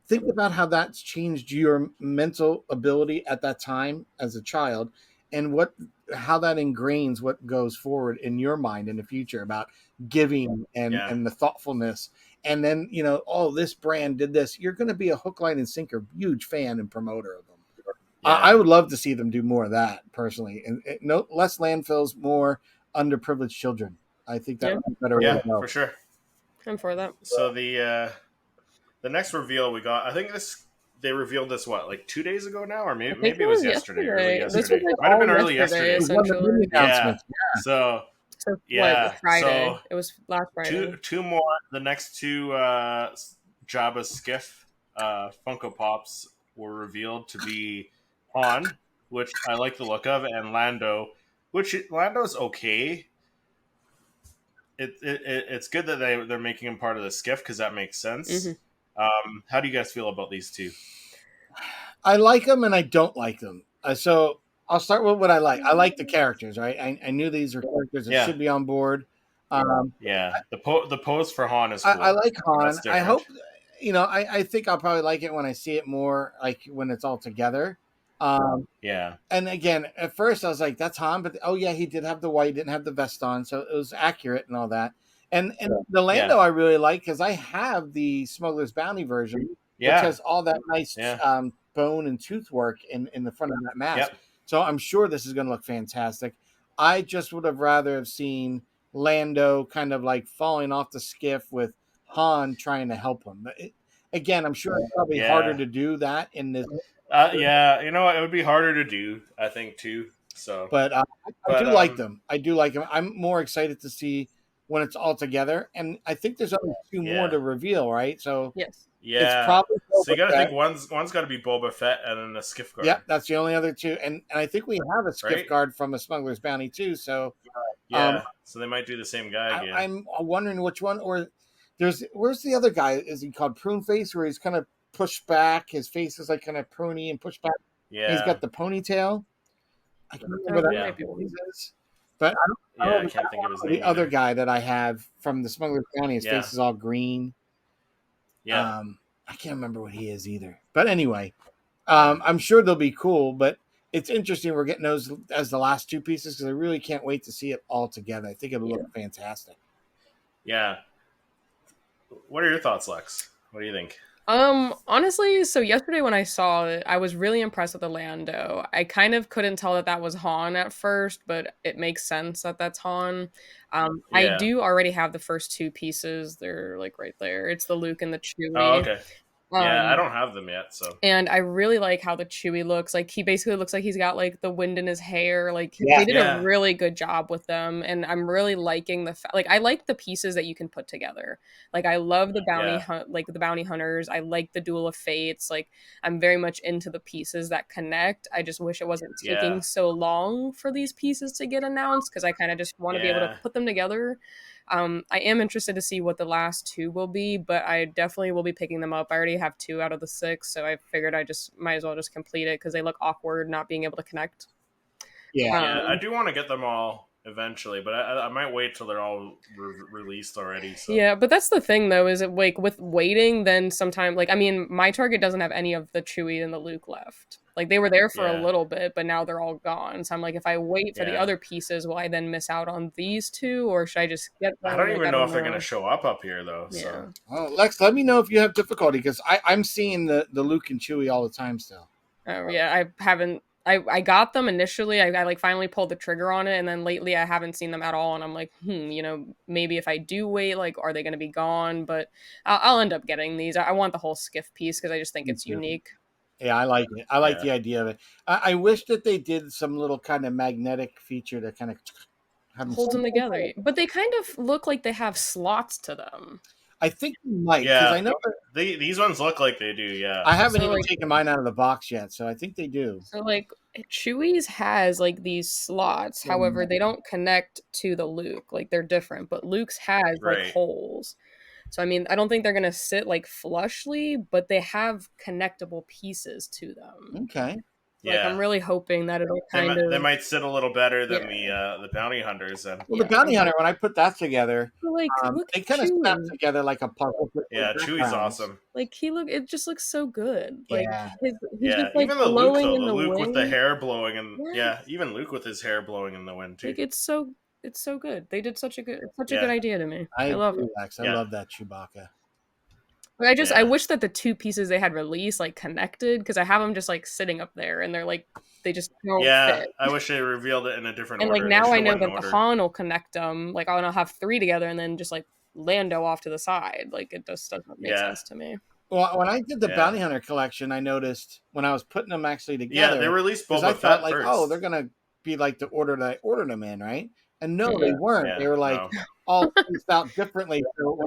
Think about how that's changed your mental ability at that time as a child, and how that ingrains what goes forward in your mind in the future about giving and the thoughtfulness. And then, this brand did this. You're going to be a hook, line, and sinker, huge fan and promoter of them. Yeah. I would love to see them do more of that personally. And no less landfills, more underprivileged children. I think that would be better. Yeah, for sure. I'm for that. So the next reveal we got, I think they revealed this like 2 days ago now, or maybe it was yesterday. Early yesterday. This was might have been early yesterday. Essentially. Yeah. So Friday. So it was last Friday. Two more. The next 2 Jabba Skiff Funko Pops were revealed to be Han, which I like the look of, and Lando, which Lando's okay. It's good that they're making him part of the skiff because that makes sense. Mm-hmm. How do you guys feel about these 2? I like them and I don't like them. So I'll start with what I like. I like the characters, right? I knew these were characters that should be on board. The pose for Han is cool. I like Han. I hope, I think I'll probably like it when I see it more, like when it's all together. And again, at first I was like, that's Han, but he did have the white, didn't have the vest on, so it was accurate and all that. And the Lando I really like because I have the Smuggler's Bounty version, which has all that nice bone and tooth work in the front of that mask. Yep. So I'm sure this is going to look fantastic. I just would have rather have seen Lando kind of like falling off the skiff with Han trying to help him. Again, I'm sure it's probably harder to do that in this. You know what? It would be harder to do, I think, too. So, but I do like them. I do like them. I'm more excited to see when it's all together, and I think there's only 2 more to reveal, right? So yes, it's probably so you got to think one's got to be Boba Fett and then a skiff guard. Yeah, that's the only other 2, and I think we have a skiff guard from a Smuggler's Bounty too. So so they might do the same guy again. I'm wondering which one, or where's the other guy? Is he called Prune Face, where he's kind of pushed back? His face is like kind of pruny and pushed back. Yeah, he's got the ponytail. I can't remember that is. But I can't think of his name. The other guy that I have from the Smuggler's Bounty, his face is all green. Yeah. I can't remember what he is either. But anyway, I'm sure they'll be cool, but it's interesting we're getting those as the last two pieces because I really can't wait to see it all together. I think it'll look fantastic. Yeah. What are your thoughts, Lex? What do you think? Honestly, so yesterday when I saw it, I was really impressed with the Lando. I kind of couldn't tell that was Han at first, but it makes sense that that's Han. I do already have the first two pieces. They're like right there. It's the Luke and the Oh, Chewie. okay. Yeah, I don't have them yet, so. And I really like how the Chewie looks. Like he basically looks like he's got like the wind in his hair. Like they did a really good job with them, and I'm really liking like I like the pieces that you can put together. Like I love the the bounty hunters. I like the Duel of Fates. Like I'm very much into the pieces that connect. I just wish it wasn't taking so long for these pieces to get announced because I kind of just want to be able to put them together. I am interested to see what the last two will be, but I definitely will be picking them up. I already have 2 out of the 6, so I figured I just might as well just complete it because they look awkward not being able to connect. Yeah, I do want to get them all eventually, but I might wait till they're all released already. So. Yeah, but that's the thing though, is it like with waiting, then sometimes like I mean, my Target doesn't have any of the Chewie and the Luke left. Like they were there for a little bit, but now they're all gone. So I'm like, if I wait for the other pieces, will I then miss out on these two, or should I just get them? I don't even know if they're going to show up here though. Yeah. So. Oh, Lex, let me know if you have difficulty because I'm seeing the Luke and Chewie all the time still. Oh yeah, I haven't. I got them initially. I like finally pulled the trigger on it, and then lately I haven't seen them at all. And I'm like, maybe if I do wait, like, are they going to be gone? But I'll end up getting these. I want the whole skiff piece because I just think it's unique. Yeah, I like it. I like the idea of it. I wish that they did some little kind of magnetic feature to kind of hold them together. But they kind of look like they have slots to them. I think you might. Yeah, I know these ones look like they do. Yeah, I haven't even taken mine out of the box yet, so I think they do. So like Chewie's has like these slots, however, they don't connect to the Luke. Like they're different, but Luke's has like holes. So I mean, I don't think they're gonna sit like flushly, but they have connectable pieces to them. Okay. Like I'm really hoping that it'll they might sit a little better than the bounty hunters. Then. Well, the bounty hunter, when I put that together, like they kind of snap together like a puzzle. Yeah, Chewie's awesome. Like it just looks so good. Like he's just, like, even the Luke though, the Luke with the hair blowing and even Luke with his hair blowing in the wind too. Like it's so good. They did such a good idea to me. I love it. I love that Chewbacca. But I wish that the two pieces they had released like connected because I have them just like sitting up there and they're like they just don't fit. I wish they revealed it in a different order. And like now I know that the Han will connect them. Like I'll have 3 together and then just like Lando off to the side. Like it just doesn't make sense to me. Well, when I did the Bounty Hunter collection, I noticed when I was putting them actually together. Yeah, they released Boba I thought Fett first. Oh, they're gonna be like the order that I ordered them in, right? And no, they weren't. They were like all pieced out differently. So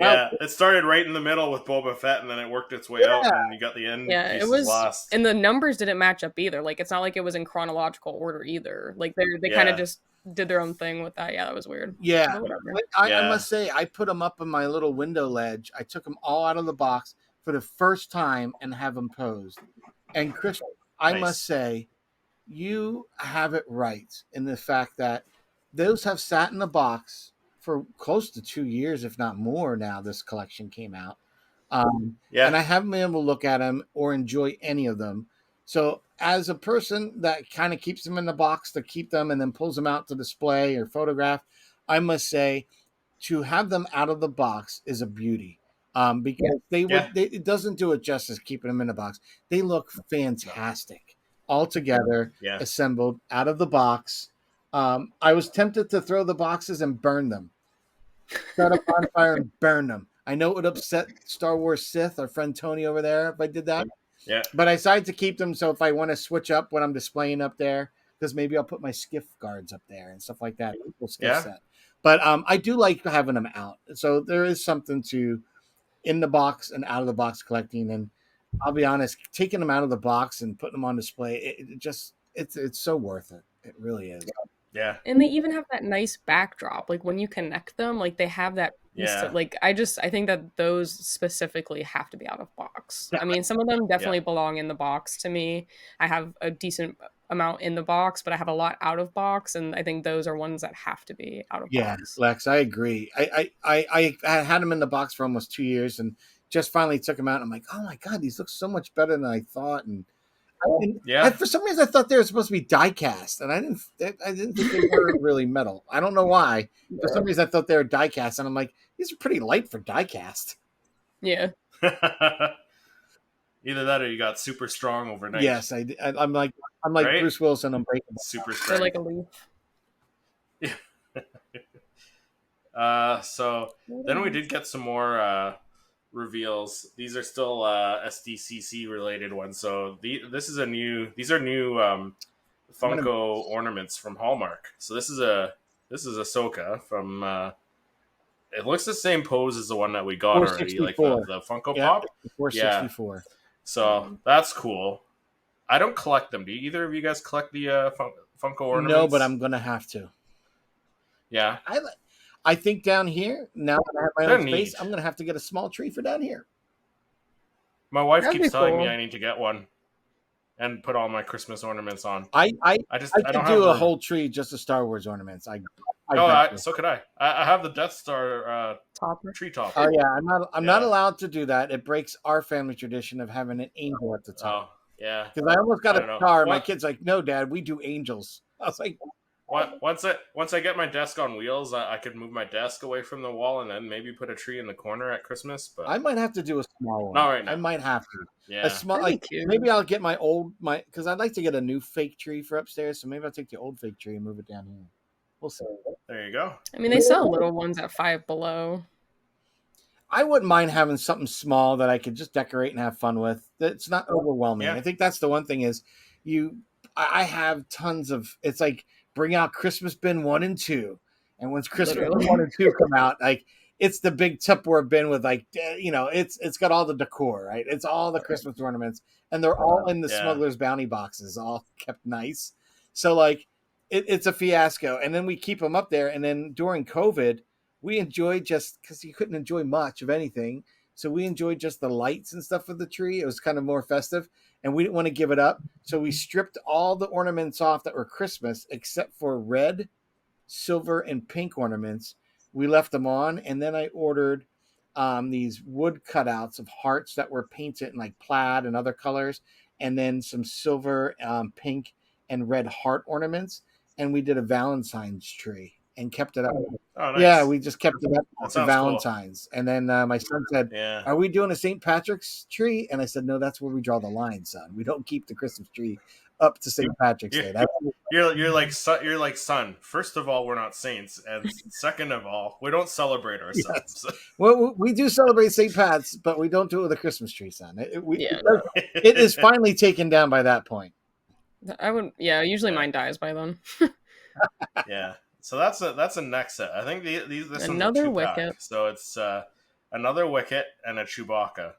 it started right in the middle with Boba Fett, and then it worked its way out, and you got the end. Yeah, it was lost. And the numbers didn't match up either. Like it's not like it was in chronological order either. Like they kind of just did their own thing with that. Yeah, that was weird. Yeah, I must say I put them up on my little window ledge. I took them all out of the box for the first time and have them posed. And Chris, I must say, you have it right in the fact that those have sat in the box for close to 2 years, if not more. Now this collection came out, and I haven't been able to look at them or enjoy any of them. So, as a person that kind of keeps them in the box to keep them and then pulls them out to display or photograph, I must say, to have them out of the box is a beauty. Because it doesn't do it justice keeping them in the box. They look fantastic all together, assembled out of the box. I was tempted to throw the boxes and burn them. Start a bonfire and burn them. I know it would upset Star Wars Sith, our friend Tony over there, if I did that. Yeah. But I decided to keep them so if I want to switch up what I'm displaying up there, because maybe I'll put my skiff guards up there and stuff like that. Set. But I do like having them out. So there is something to in the box and out of the box collecting. And I'll be honest, taking them out of the box and putting them on display, it's so worth it. It really is. Yeah. And they even have that nice backdrop. Like when you connect them, like they have that piece to, like I think that those specifically have to be out of box. I mean, some of them definitely belong in the box to me. I have a decent amount in the box, but I have a lot out of box, and I think those are ones that have to be out of box. Yeah, Lex, I agree. I had them in the box for almost 2 years and just finally took them out. And I'm like, oh my God, these look so much better than I thought. And For some reason, I thought they were supposed to be die cast, and I didn't think they were really metal. I don't know why. For some reason, I thought they were die cast, and I'm like, these are pretty light for die cast. Yeah. Either that, or you got super strong overnight. Yes, I'm like right? Bruce Willis and Unbreakable. Super strong. Or like a leaf. Yeah. So then we did get some more reveals. These are still SDCC related ones. So these are new Funko ornaments from Hallmark. So this is Ahsoka from. It looks the same pose as the one that we got already, like the Funko Pop. 464. Yeah. So that's cool. I don't collect them. Do either of you guys collect the Funko ornaments? No, but I'm gonna have to. Yeah. I think down here, now that I have my own space, I'm gonna have to get a small tree for down here. My wife keeps telling me I need to get one and put all my Christmas ornaments on. I could do a whole tree just of Star Wars ornaments. So could I. I have the Death Star tree topper. Oh yeah, I'm not allowed to do that. It breaks our family tradition of having an angel at the top. Oh yeah, because I almost got a star. My kid's like, "No, Dad, we do angels." I was like, once I get my desk on wheels, I could move my desk away from the wall and then maybe put a tree in the corner at Christmas. But I might have to do a small one. Not right now. I might have to. Yeah, a small maybe I'll get because I'd like to get a new fake tree for upstairs. So maybe I'll take the old fake tree and move it down here. We'll see. There you go. I mean, they sell little ones at $5 below. I wouldn't mind having something small that I could just decorate and have fun with. It's not overwhelming. Yeah. I think that's the one thing is I have tons of. It's like bring out Christmas bin 1 and 2, and once Christmas bin 1 and 2 come out, like it's the big Tupperware bin with it's got all the decor, right? It's all the Christmas ornaments, and they're all in the Smuggler's Bounty boxes, all kept nice. So like. It's a fiasco, and then we keep them up there. And then during COVID, we enjoyed just because you couldn't enjoy much of anything, so we enjoyed just the lights and stuff of the tree. It was kind of more festive, and we didn't want to give it up, so we stripped all the ornaments off that were Christmas, except for red, silver, and pink ornaments. We left them on, and then I ordered these wood cutouts of hearts that were painted in like plaid and other colors, and then some silver, pink, and red heart ornaments. And we did a Valentine's tree and kept it up. Oh, nice. Yeah, we just kept it up to Valentine's. Cool. And then my son said, "Are we doing a St. Patrick's tree?" And I said, "No, that's where we draw the line, son. We don't keep the Christmas tree up to St. Patrick's Day." You're like son. First of all, we're not saints, and second of all, we don't celebrate ourselves. Yes. Well, we do celebrate St. Pat's, but we don't do it with a Christmas tree, son. It is finally taken down by that point. I would, usually mine dies by then. Yeah, so that's a next set. I think this another Wicket. So it's another Wicket and a Chewbacca.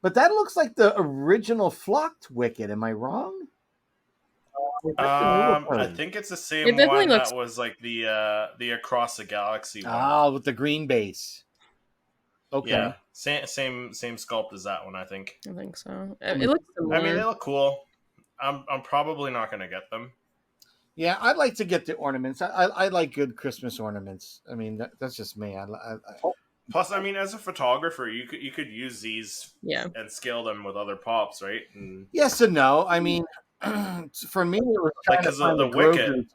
But that looks like the original flocked Wicket. Am I wrong? I think it's the same one that was like the Across the Galaxy one. Oh, with the green base. Okay. Yeah, same sculpt as that one. I think so. It looks similar. I mean, they look cool. I'm probably not going to get them. Yeah, I'd like to get the ornaments. I like good Christmas ornaments. I mean, that's just me. Plus, I mean, as a photographer, you could use these and scale them with other pops, right? And yes and no. I mean, for me, it was because the Wicket.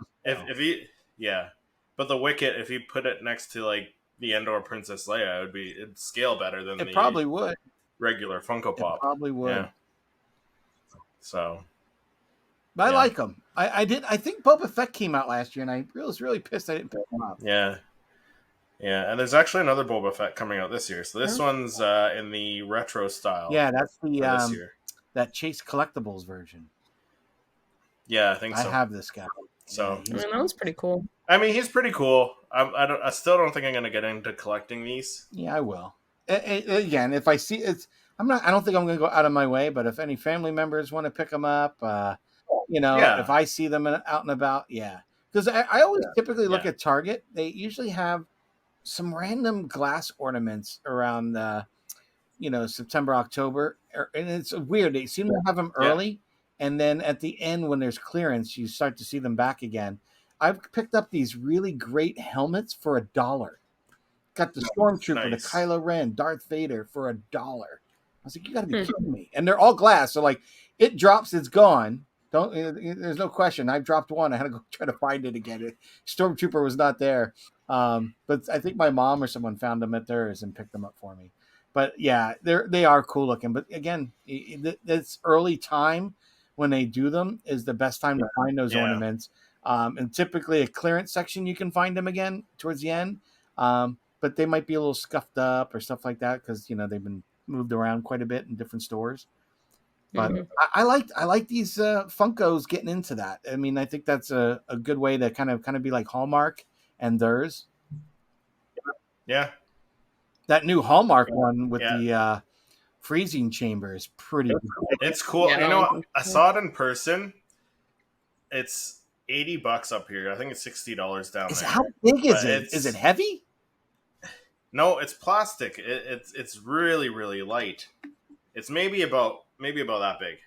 But the Wicket, if you put it next to like the Endor Princess Leia, it'd scale better than it probably would regular Funko Pop. It probably would. Yeah. So. But I like them. I did. I think Boba Fett came out last year, and I was really pissed I didn't pick them up. Yeah. And there's actually another Boba Fett coming out this year. So this one's in the retro style. Yeah, that's this year. That Chase Collectibles version. Yeah, I think so. I have this guy. So that was pretty cool. I mean, he's pretty cool. I still don't think I'm gonna get into collecting these. Yeah, I will. Again, if I see it's, I don't think I'm gonna go out of my way. But if any family members want to pick them up. If I see them out and about, because I always typically look at Target. They usually have some random glass ornaments around, September, October, and it's weird. They seem to have them early, and then at the end when there's clearance, you start to see them back again. I've picked up these really great helmets for $1. Got the Stormtrooper, the Kylo Ren, Darth Vader for $1. I was like, you got to be kidding me! And they're all glass, so like. it drops, it's gone. Don't. There's no question. I've dropped one. I had to go try to find it again. Stormtrooper was not there. But I think my mom or someone found them at theirs and picked them up for me. But yeah, they are cool looking. But again, it's early time when they do them is the best time to find those ornaments. And typically a clearance section you can find them again towards the end. But they might be a little scuffed up or stuff like that because they've been moved around quite a bit in different stores. But I like these Funkos getting into that. I mean, I think that's a good way to kind of be like Hallmark and theirs. Yeah. That new Hallmark one with the freezing chamber is pretty cool. It's cool. Yeah, I saw it in person. It's $80 up here. I think it's $60 down there. How big is it? Is it heavy? No, it's plastic. It's really, really light. It's maybe about that big.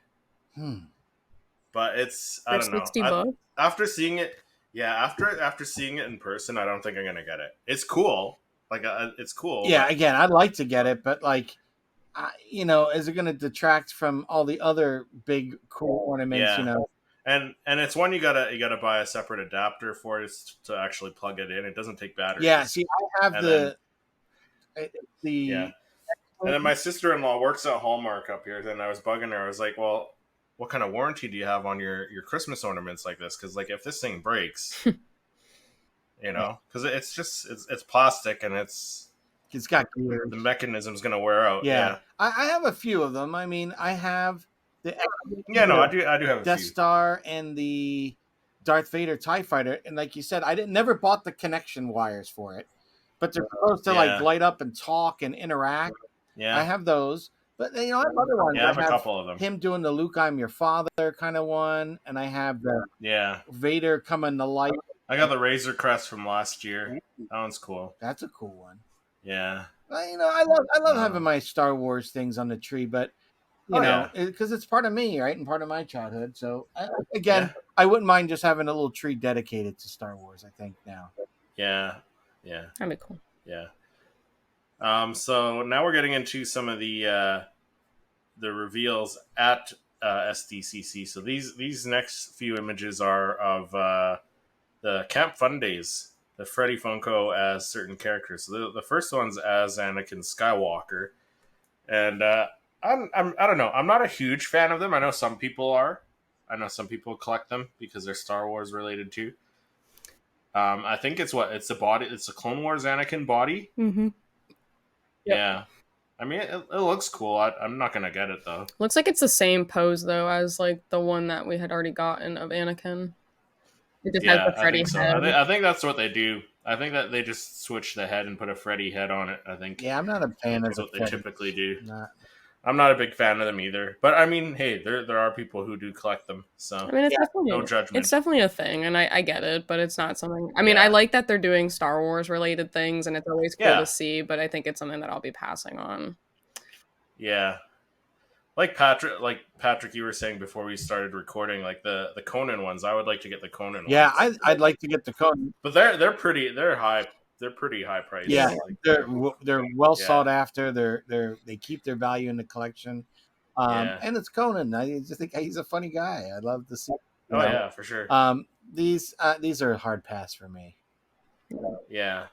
But it's I don't know. $60? After seeing it, after seeing it in person, I don't think I'm gonna get it. It's cool. Like it's cool. Yeah, again, I'd like to get it, but like, is it going to detract from all the other big cool ornaments? And it's one you gotta buy a separate adapter for it to actually plug it in. It doesn't take batteries. Yeah, see, I have the. And then my sister-in-law works at Hallmark up here. Then I was bugging her. I was like, "Well, what kind of warranty do you have on your Christmas ornaments like this? Because like if this thing breaks." Because it's plastic and it's got gears. The mechanism's gonna wear out. Yeah. I have a few of them. I mean, I have the I do have a Death few. Star and the Darth Vader TIE Fighter, and like you said, I never bought the connection wires for it, but they're supposed to like light up and talk and interact. Yeah, I have those, but I have other ones. Yeah, I have a couple of them. Him doing the Luke, I'm your father kind of one, and I have the Vader coming to light. I got the Razor Crest from last year. That one's cool. That's a cool one. Yeah. I love having my Star Wars things on the tree, but because it's part of me, right, and part of my childhood. So I wouldn't mind just having a little tree dedicated to Star Wars. I think now. Yeah. That'd be cool. Yeah. So now we're getting into some of the reveals at SDCC. So these next few images are of the Camp Fun Days, the Freddy Funko as certain characters. So the first one's as Anakin Skywalker, and I don't know. I'm not a huge fan of them. I know some people are. I know some people collect them because they're Star Wars related too. I think it's the body. It's a Clone Wars Anakin body. Mm-hmm. Yep. Yeah. I mean, it looks cool. I'm not gonna get it though. Looks like it's the same pose though as like the one that we had already gotten of Anakin. It just has the Freddy head. I think that's what they do. I think that they just switch the head and put a Freddy head on it. I think. Yeah, I'm not a fan of what they typically do. I'm not a big fan of them either. But I mean, hey, there are people who do collect them. So I mean, it's definitely no judgment. It's definitely a thing, and I get it, but it's not something. I mean, I like that they're doing Star Wars related things, and it's always cool to see. But I think it's something that I'll be passing on. Yeah. Like Patrick, you were saying before we started recording, like the Conan ones. I would like to get the Conan ones. Yeah, I'd like to get the Conan. But they're high. They're pretty high priced. Yeah, like, they're well sought after. They keep their value in the collection. And it's Conan. I just think he's a funny guy. I love to see. Yeah, for sure. These are a hard pass for me. Yeah.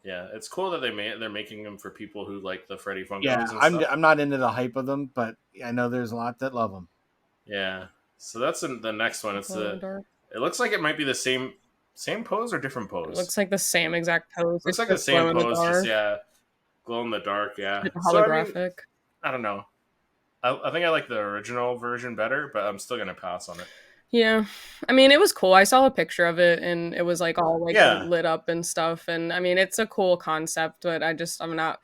Yeah, it's cool that they're making them for people who like the Freddy Funkos. Yeah, I'm not into the hype of them, but I know there's a lot that love them. Yeah, so that's the next one. It looks like it might be the same pose or different pose. It looks like the same exact pose. Looks like the same pose, just glow in the dark. Yeah, like holographic. So, I don't know. I think I like the original version better, but I'm still gonna pass on it. Yeah, I mean, it was cool. I saw a picture of it, and it was like all like lit up and stuff. And I mean, it's a cool concept, but I'm not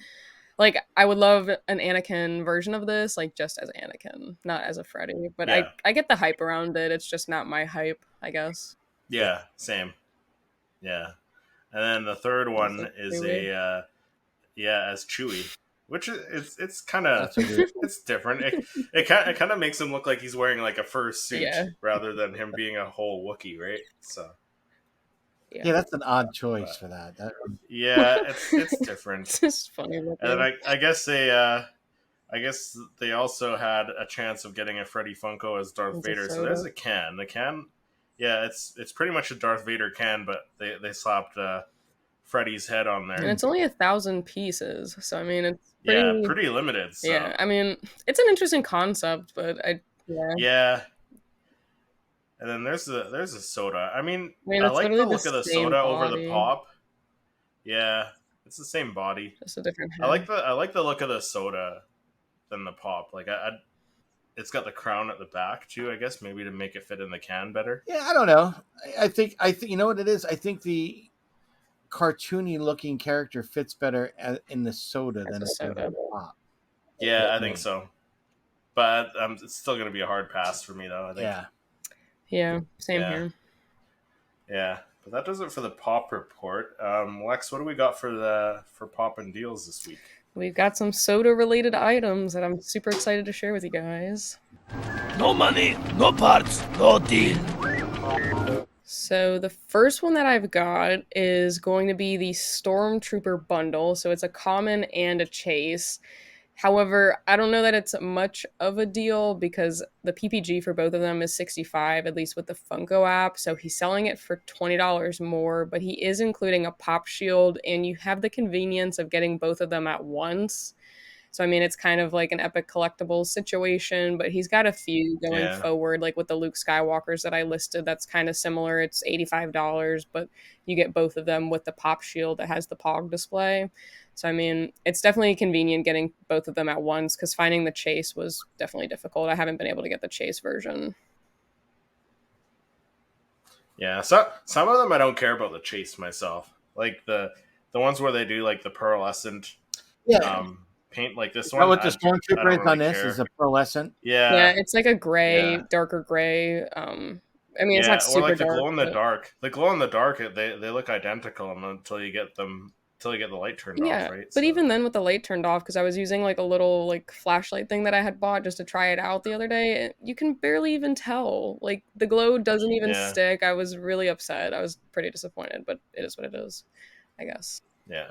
like I would love an Anakin version of this, like just as Anakin, not as a Freddy. But I get the hype around it. It's just not my hype, I guess. Yeah, same. Yeah, and then the third one is as Chewie. Which it's kind of it's different. It kind of makes him look like he's wearing like a fur suit rather than him being a whole Wookiee, right? So yeah, that's an odd choice for that. Yeah, it's different. It's just funny. And then I guess I guess they also had a chance of getting a Freddy Funko as Darth Vader. So there's a can. The can, yeah, it's pretty much a Darth Vader can, but they slapped Freddy's head on there. And it's only 1,000 pieces, so I mean, it's pretty limited. So. Yeah, I mean, it's an interesting concept, but yeah. And then there's a soda. I mean I like the look of the soda body. Over the pop. Yeah, it's the same body, just a different head. I like the look of the soda than the pop. Like it's got the crown at the back too. I guess maybe to make it fit in the can better. Yeah, I don't know. I think you know what it is. I think the cartoony looking character fits better in the soda than in the pop. Yeah, I think so. But it's still going to be a hard pass for me, though. I think. Yeah, same here. Yeah, but that does it for the pop report. Lex, what do we got for pop and deals this week? We've got some soda-related items that I'm super excited to share with you guys. No money, no parts, no deal. So the first one that I've got is going to be the Stormtrooper bundle. So it's a common and a chase. However, I don't know that it's much of a deal because the PPG for both of them is $65, at least with the Funko app. So he's selling it for $20 more, but he is including a pop shield, and you have the convenience of getting both of them at once. So, I mean, it's kind of like an epic collectibles situation, but he's got a few going forward, like with the Luke Skywalkers that I listed. That's kind of similar. It's $85, but you get both of them with the pop shield that has the POG display. So, I mean, it's definitely convenient getting both of them at once because finding the chase was definitely difficult. I haven't been able to get the chase version. Yeah, so some of them I don't care about the chase myself. Like the ones where they do like the pearlescent paint, like this one. What the Stormtrooper is on this is a pearlescent. Yeah, it's like a gray, darker gray. I mean, it's not super or like the dark, glow in the dark. The glow in the dark, they look identical until you get them. Until you get the light turned off, right? But even then with the light turned off, because I was using like a little like flashlight thing that I had bought just to try it out the other day, you can barely even tell. Like the glow doesn't even stick. I was really upset. I was pretty disappointed, but it is what it is, I guess. Yeah.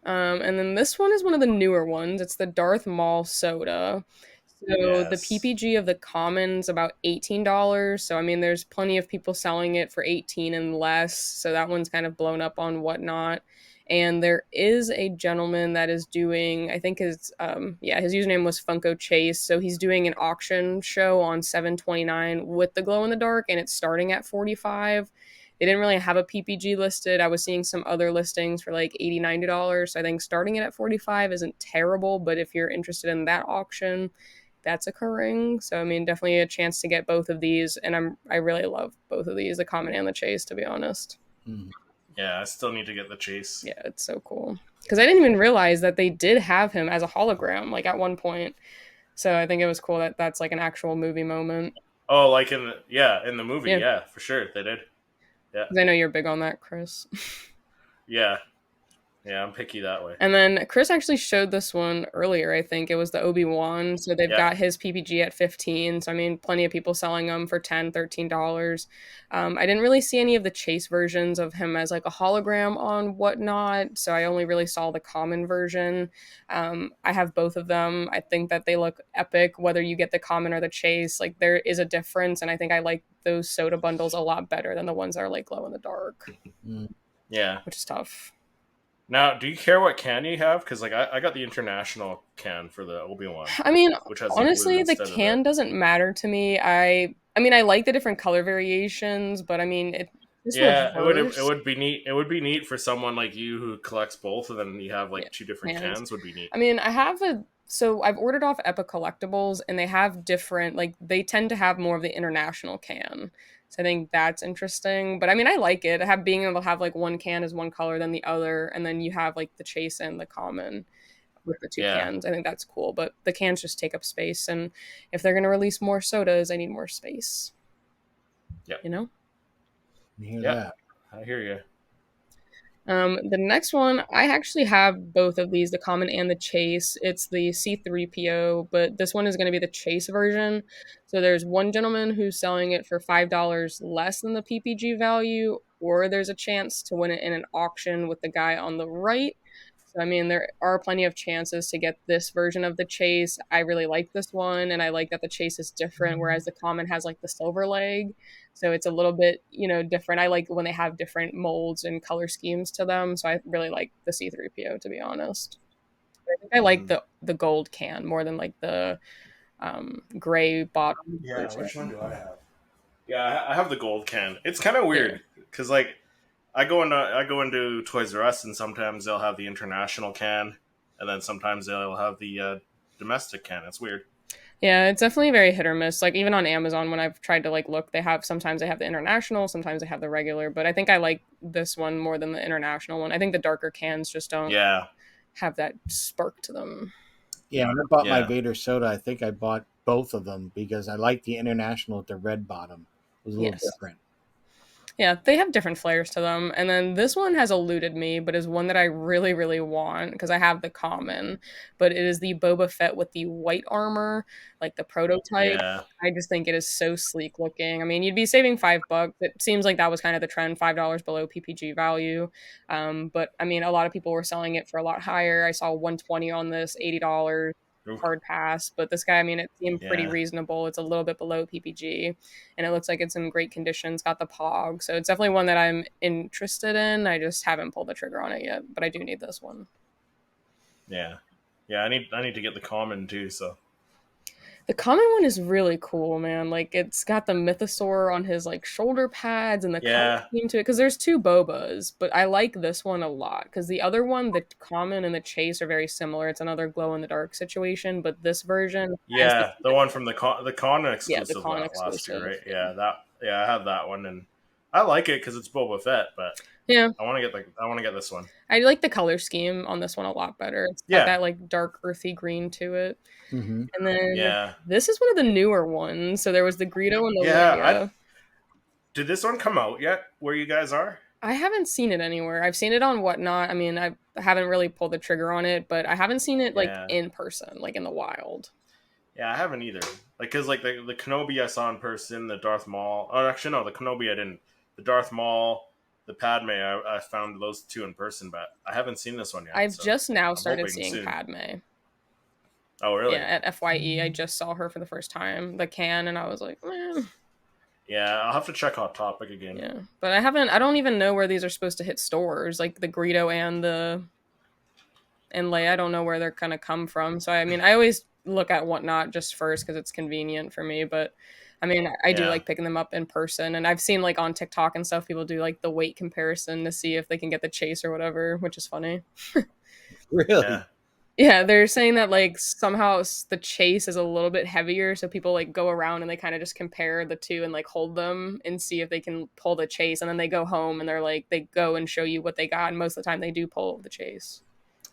And then this one is one of the newer ones. It's the Darth Maul soda. So the PPG of the common's about $18. So I mean, there's plenty of people selling it for $18 and less. So that one's kind of blown up on Whatnot. And there is a gentleman that is doing, I think his username was Funko Chase. So he's doing an auction show on 7/29 with the glow in the dark, and it's starting at $45. They didn't really have a PPG listed. I was seeing some other listings for like $80, $90. So I think starting it at $45 isn't terrible, but if you're interested in that auction, that's occurring. So I mean, definitely a chance to get both of these, and I really love both of these, the common and the chase, to be honest. Yeah, I still need to get the chase. Yeah, it's so cool because I didn't even realize that they did have him as a hologram like at one point. So I think it was cool that that's like an actual movie moment. Oh, like in the movie, yeah, for sure they did. Yeah, I know you're big on that, Chris. Yeah, I'm picky that way. And then Chris actually showed this one earlier. I think it was the Obi-Wan. So they've got his PPG at $15. So I mean, plenty of people selling them for $10, $13. I didn't really see any of the chase versions of him as like a hologram on Whatnot. So I only really saw the common version. I have both of them. I think that they look epic, whether you get the common or the chase. Like there is a difference, and I think I like those soda bundles a lot better than the ones that are like glow in the dark. Yeah, which is tough. Now, do you care what can you have? Because like I got the international can for the Obi-Wan. I mean, honestly, the can doesn't matter to me. I mean, I like the different color variations, but I mean, it would be neat. It would be neat for someone like you who collects both, and then you have like two different cans. Would be neat. I mean, so I've ordered off Epic Collectibles, and they have different, like they tend to have more of the international can. So I think that's interesting. But I mean, I like it. Being able to have like one can is one color than the other, and then you have like the chase and the common with the two cans. I think that's cool. But the cans just take up space, and if they're going to release more sodas, I need more space. Yeah. You know? Yeah. I hear you. The next one, I actually have both of these, the common and the chase. It's the C3PO, but this one is going to be the chase version. So there's one gentleman who's selling it for $5 less than the PPG value, or there's a chance to win it in an auction with the guy on the right So, I mean, there are plenty of chances to get this version of the chase. I really like this one, and I like that the chase is different, whereas the common has like the silver leg. So it's a little bit, different. I like when they have different molds and color schemes to them. So I really like the C3PO, to be honest. I think I like the gold can more than like the gray bottom. Yeah, version. Which one do I have? Yeah, I have the gold can. It's kind of weird because like I go into Toys R Us and sometimes they'll have the international can, and then sometimes they'll have the domestic can. It's weird. Yeah, it's definitely very hit or miss. Like even on Amazon, when I've tried to like look, sometimes they have the international, sometimes they have the regular. But I think I like this one more than the international one. I think the darker cans just don't have that spark to them. Yeah, when I bought my Vader soda, I think I bought both of them because I like the international with the red bottom. It was a little different. Yeah, they have different flavors to them. And then this one has eluded me, but is one that I really, really want because I have the common. But it is the Boba Fett with the white armor, like the prototype. Yeah. I just think it is so sleek looking. I mean, you'd be saving $5. It seems like that was kind of the trend, $5 below PPG value. But I mean, a lot of people were selling it for a lot higher. I saw $120 on this, $80. Hard pass, but this guy, I mean, it seemed pretty reasonable. It's a little bit below PPG, and it looks like it's in great condition. It's got the POG, so it's definitely one that I'm interested in. I just haven't pulled the trigger on it yet, but I do need this one. Yeah. I need to get the common too. So the common one is really cool, man. Like it's got the mythosaur on his like shoulder pads and the color scheme to it. Because there's two Bobas, but I like this one a lot. Because the other one, the common and the chase, are very similar. It's another glow in the dark situation, but this version, the one from the con exclusive, the con exclusive last year, right? I have that one, and I like it because it's Boba Fett, but I want to get this one. I like the color scheme on this one a lot better. It's got that like dark earthy green to it. Mm-hmm. And then this is one of the newer ones. So there was the Greedo and the Leia. Did this one come out yet where you guys are? I haven't seen it anywhere. I've seen it on Whatnot. I mean, I haven't really pulled the trigger on it, but I haven't seen it like in person, like in the wild. Yeah, I haven't either. Like, cause like the Kenobi I saw in person, the Darth Maul. Oh, actually no, the Kenobi I didn't. The Darth Maul, the Padme, I found those two in person, but I haven't seen this one yet. I've just now started seeing Padme. Oh, really? Yeah, at FYE, I just saw her for the first time, the can, and I was like, eh. Yeah, I'll have to check Hot Topic again. Yeah, but I don't even know where these are supposed to hit stores, like the Greedo and Leia. I don't know where they're gonna come from. So, I mean, I always look at Whatnot just first because it's convenient for me, but I mean, I do like picking them up in person, and I've seen like on TikTok and stuff, people do like the weight comparison to see if they can get the chase or whatever, which is funny. Really? Yeah, they're saying that like somehow the chase is a little bit heavier, so people like go around and they kind of just compare the two and like hold them and see if they can pull the chase, and then they go home and they're like they go and show you what they got, and most of the time they do pull the chase.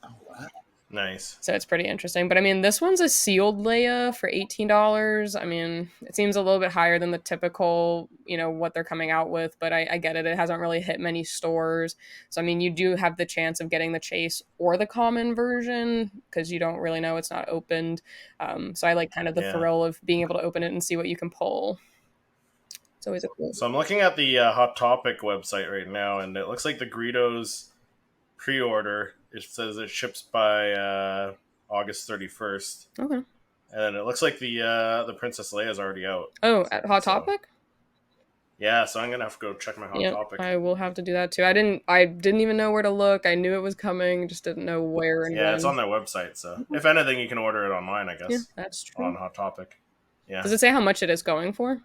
Oh wow. Nice. So it's pretty interesting. But I mean, this one's a sealed Leia for $18. I mean, it seems a little bit higher than the typical, what they're coming out with, but I get it. It hasn't really hit many stores. So, I mean, you do have the chance of getting the chase or the common version because you don't really know. It's not opened. So I like kind of the thrill of being able to open it and see what you can pull. It's always a cool. So I'm looking at the Hot Topic website right now, and it looks like the Greedo's pre-order, it says it ships by August 31st. Okay. And then it looks like the Princess Leia is already out. Oh, at Hot Topic? Yeah, so I'm gonna have to go check my Hot Topic. I will have to do that too. I didn't even know where to look. I knew it was coming, just didn't know where and when. It's on their website, so if anything you can order it online, I guess. Yeah, that's true. On Hot Topic. Yeah. Does it say how much it is going for?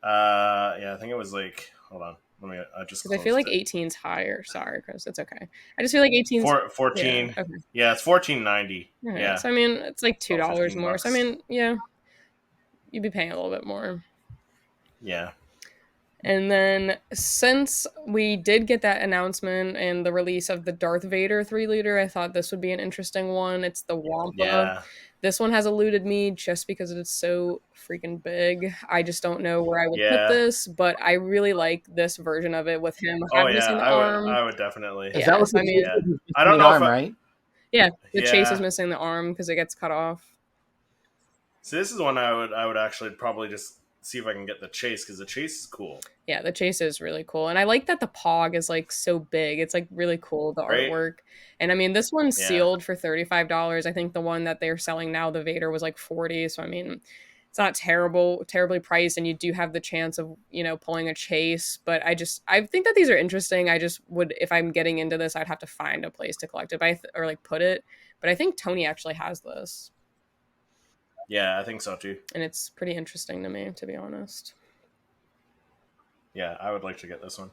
I think it was like, hold on. I feel like 18's higher. Sorry, Chris. It's okay. I just feel like 18's 14. Yeah, okay. Yeah, it's $14.90. Okay. Yeah. So I mean, it's like $2 more. So I mean, yeah, you'd be paying a little bit more. Yeah. And then since we did get that announcement and the release of the Darth Vader 3-liter, I thought this would be an interesting one. It's the Wampa. Yeah. This one has eluded me just because it's so freaking big. I just don't know where I would put this, but I really like this version of it with him missing the arm. I would definitely. Is that what I don't know arm, right? Yeah, the chase is missing the arm because it gets cut off. So this is one I would actually probably just see if I can get the chase, because the chase is cool. Yeah, the chase is really cool. And I like that the Pog is like so big. It's like really cool, the artwork. And I mean, this one's sealed for $35. I think the one that they're selling now, the Vader, was like $40. So I mean, it's not terribly priced, and you do have the chance of, you know, pulling a chase. But I think that these are interesting. I just would, if I'm getting into this, I'd have to find a place to collect it or like put it. But I think Tony actually has this. Yeah, I think so too. And it's pretty interesting to me, to be honest. Yeah, I would like to get this one.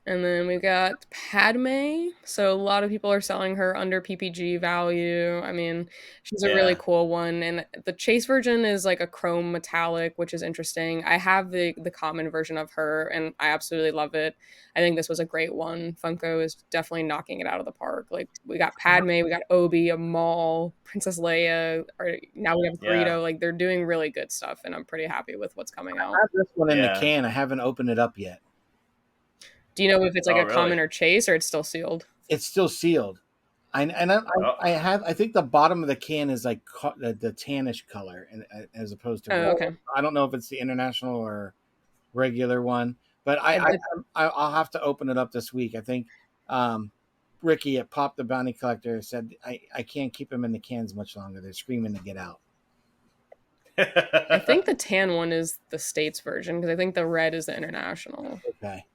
And then we got Padme. So a lot of people are selling her under PPG value. I mean, she's a really cool one. And the chase version is like a chrome metallic, which is interesting. I have the common version of her, and I absolutely love it. I think this was a great one. Funko is definitely knocking it out of the park. Like, we got Padme, we got Obi, Maul, Princess Leia, or now we have Greedo. Like, they're doing really good stuff, and I'm pretty happy with what's coming out. I have this one in the can. I haven't opened it up yet. Do you know if it's like a common or chase, or it's still sealed? It's still sealed. I think the bottom of the can is like the tannish color, and as opposed to okay. I don't know if it's the international or regular one, but I'll have to open it up this week. I think Ricky at Pop the Bounty Collector said I can't keep them in the cans much longer. They're screaming to get out. I think the tan one is the States version, because I think the red is the international. Okay.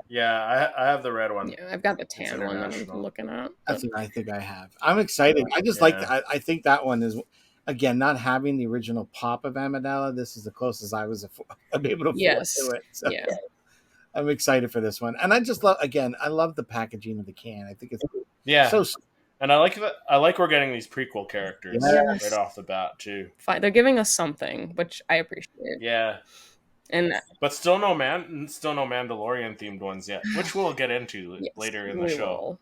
Yeah, I have the red one. Yeah, I've got the tan one that I'm looking at. That's what I think I have. I'm excited. I just like I think that one is, again, not having the original pop of Amidala. This is the closest I was able to afford to it. So I'm excited for this one, and I just love the packaging of the can. I think it's so. And I like we're getting these prequel characters right off the bat too. Fine, they're giving us something, which I appreciate. Yeah. But still no Mandalorian themed ones yet, which we'll get into later in the show.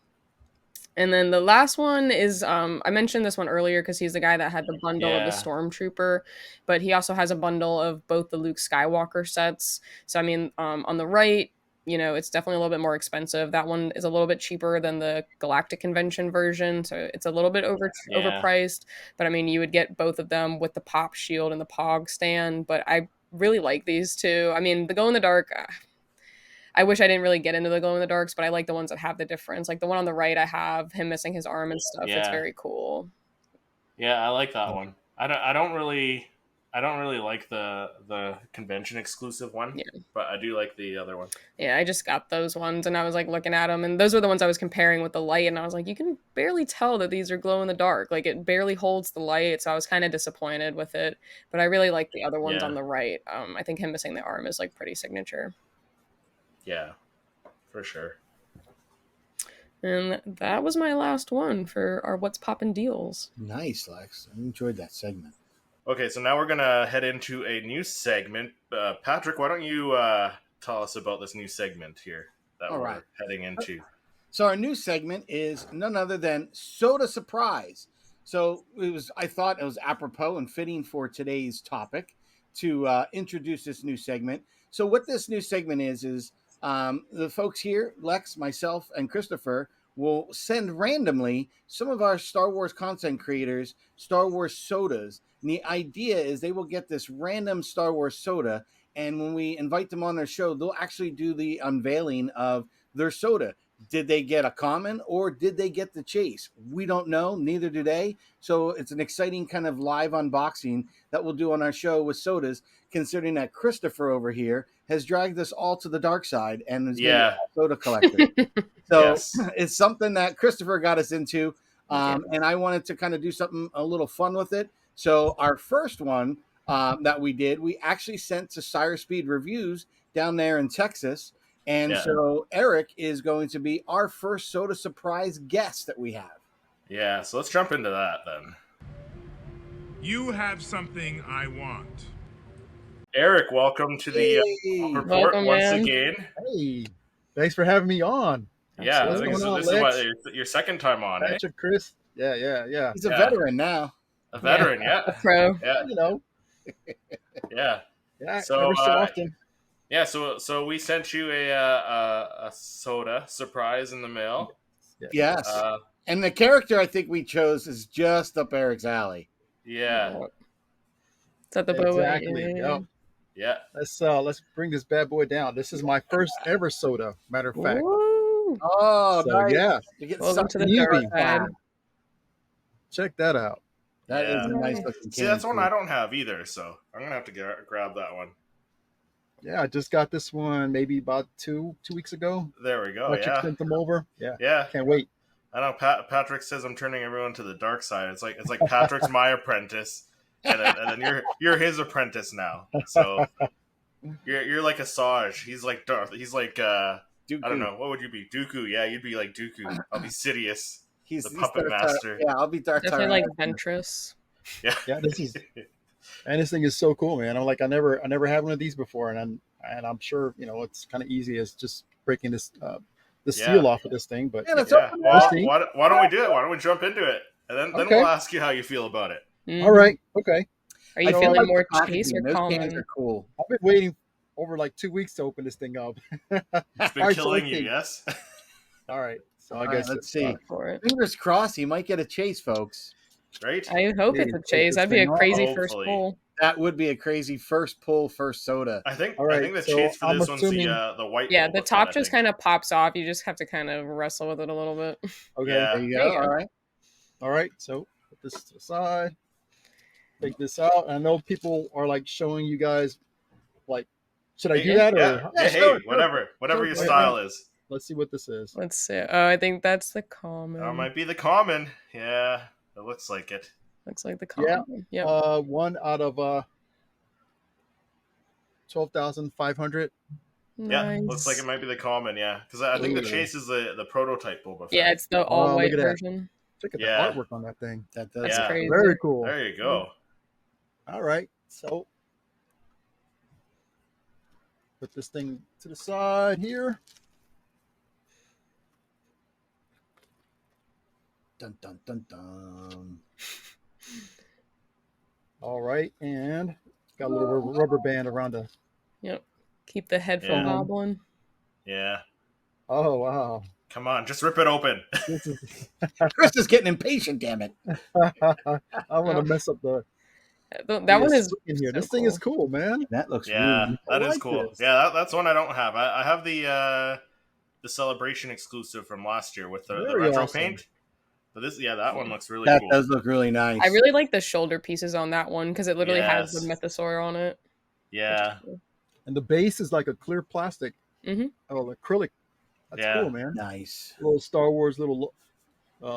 And then the last one is I mentioned this one earlier because he's the guy that had the bundle of the Stormtrooper, but he also has a bundle of both the Luke Skywalker sets. So I mean, on the right, you know, it's definitely a little bit more expensive. That one is a little bit cheaper than the Galactic Convention version, so it's a little bit overpriced. But I mean, you would get both of them with the pop shield and the Pog stand. But I really like these two. I mean, the glow in the dark, I wish I didn't really get into the glow in the darks, but I like the ones that have the difference. Like the one on the right, I have him missing his arm and stuff. It's very cool. Yeah, I like that one. I don't really like the convention exclusive one, but I do like the other one. Yeah, I just got those ones, and I was like looking at them, and those were the ones I was comparing with the light, and I was like, you can barely tell that these are glow in the dark. Like, it barely holds the light, so I was kind of disappointed with it. But I really like the other ones on the right. I think him missing the arm is like pretty signature. Yeah, for sure. And that was my last one for our What's Poppin' deals. Nice, Lex. I enjoyed that segment. Okay, so now we're going to head into a new segment. Patrick, why don't you tell us about this new segment here that we're heading into? So our new segment is none other than Soda Surprise. So I thought it was apropos and fitting for today's topic to introduce this new segment. So what this new segment is the folks here, Lex, myself, and Christopher, will send randomly some of our Star Wars content creators Star Wars sodas. And the idea is they will get this random Star Wars soda, and when we invite them on their show, they'll actually do the unveiling of their soda. Did they get a common or did they get the chase? We don't know. Neither do they. So it's an exciting kind of live unboxing that we'll do on our show with sodas, considering that Christopher over here has dragged us all to the dark side and is a soda collector. So it's something that Christopher got us into. And I wanted to kind of do something a little fun with it. So our first one that we actually sent to Sire Speed Reviews down there in Texas. And so Eric is going to be our first soda surprise guest that we have. Yeah, so let's jump into that then. You have something I want. Eric, welcome to the report once again. Hey, thanks for having me on. Yeah, I think this is your second time on, Patrick, Chris. Yeah. He's a veteran now. A veteran, a pro. Yeah, you know. Yeah. So every so often. Yeah, so we sent you a soda surprise in the mail. Yes. And the character I think we chose is just up Eric's alley. Yeah. that the boba? Exactly. Yeah. Yeah. Let's bring this bad boy down. This is my first ever soda. Matter of fact. Ooh. Oh, So nice. yeah, You get Welcome to the something dark new. side. check that out. That is Yeah. a nice Nice. looking can. See, that's one too. I don't have either, so I'm gonna have to grab that one. Yeah, I just got this one maybe about two weeks ago. There we go. Patrick Yeah. sent them over. Yeah. Yeah. Can't wait. I know Patrick says I'm turning everyone to the dark side. It's like Patrick's my apprentice, and then you're his apprentice now. So you're like Asajj. He's like Darth. He's like I don't know, what would you be? Dooku. Yeah, you'd be like Dooku. I'll be Sidious, the puppet master. Yeah, I'll be Darth. Definitely like Ventress. Yeah. Yeah, this thing is so cool, man. I'm like I never had one of these before, and I'm sure it's kind of easy as just breaking this the seal off of this thing. But Yeah, let's Yeah. open it Well, up. why don't we do it? Why don't we jump into it, and then Okay. we'll ask you how you feel about it. Mhm. all right, okay. Are you I feel feeling like more the packaging, chase or those cans common? are cool. I've been waiting over like 2 weeks to open this thing up. It's been All right, so killing let's you, see. yes. All right, so I All right, guess let's see. For it. Fingers crossed, he might get a chase, folks. Right? I hope it's a chase. That'd be a crazy first Hopefully. pull. That would be a crazy first pull, first soda. I think All right, I think the so chase for I'm this one's assuming- the white. Yeah, Boba the Fett, top I just think. kind of pops off. You just have to kind of wrestle with it a little bit. Okay. Yeah. There you There go. you go. All right, so put this to the side. Take this out. I know people are like showing you guys, like, should I do that or Yeah, sure, hey, whatever sure. your Wait, style is. let's see what this is. Let's see. Oh, I think that's the common. That might be the common. Yeah, it looks like it. Looks like the Yeah. common. Yeah. One out of 12,500. Yeah, looks like it might be the common. Yeah, because I think the Ooh. chase is the prototype Boba Fett. Yeah, it's the all look white at that. version. Check out Yeah. the artwork on that thing. That does. That's Yeah. crazy. Very cool. There you go. All right, so put this thing to the side here. Dun dun dun dun. All right, and got a little rubber band around the. Yep. Keep the head from Yeah. wobbling. Yeah. Oh wow! Come on, just rip it open. This is. Chris is getting impatient. Damn it! I want to mess up the. That one is in here. so This thing is cool, man. That looks Yeah, really. that I is like cool. this. Yeah, that's one I don't have. I have the celebration exclusive from last year with the Very retro awesome. paint. But that one looks really That cool. does look really nice. I really like the shoulder pieces on that one because it literally has the Yes. mythosaur on it. Yeah, And the base is like a clear plastic. Mhm. Oh, acrylic. That's Yeah. cool, man. nice. Little Star Wars little. I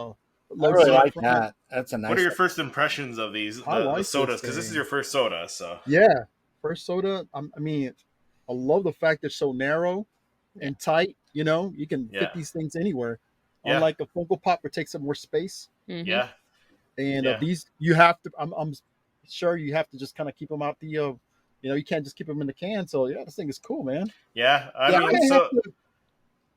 logo really on like front. that. That's a nice. what are your first impressions of these I the like sodas? this Because this is thing. your first soda, so Yeah, first soda. I mean, I love the fact they're so narrow and tight. You can Yeah. fit these things anywhere. Yeah. Unlike a Funko Pop, where it takes up more space. Mhm. yeah, And Yeah. these, you have to. I'm sure you have to just kind of keep them out the. You can't just keep them in the can. So yeah, this thing is cool, man. yeah. I Yeah, mean, may so have to-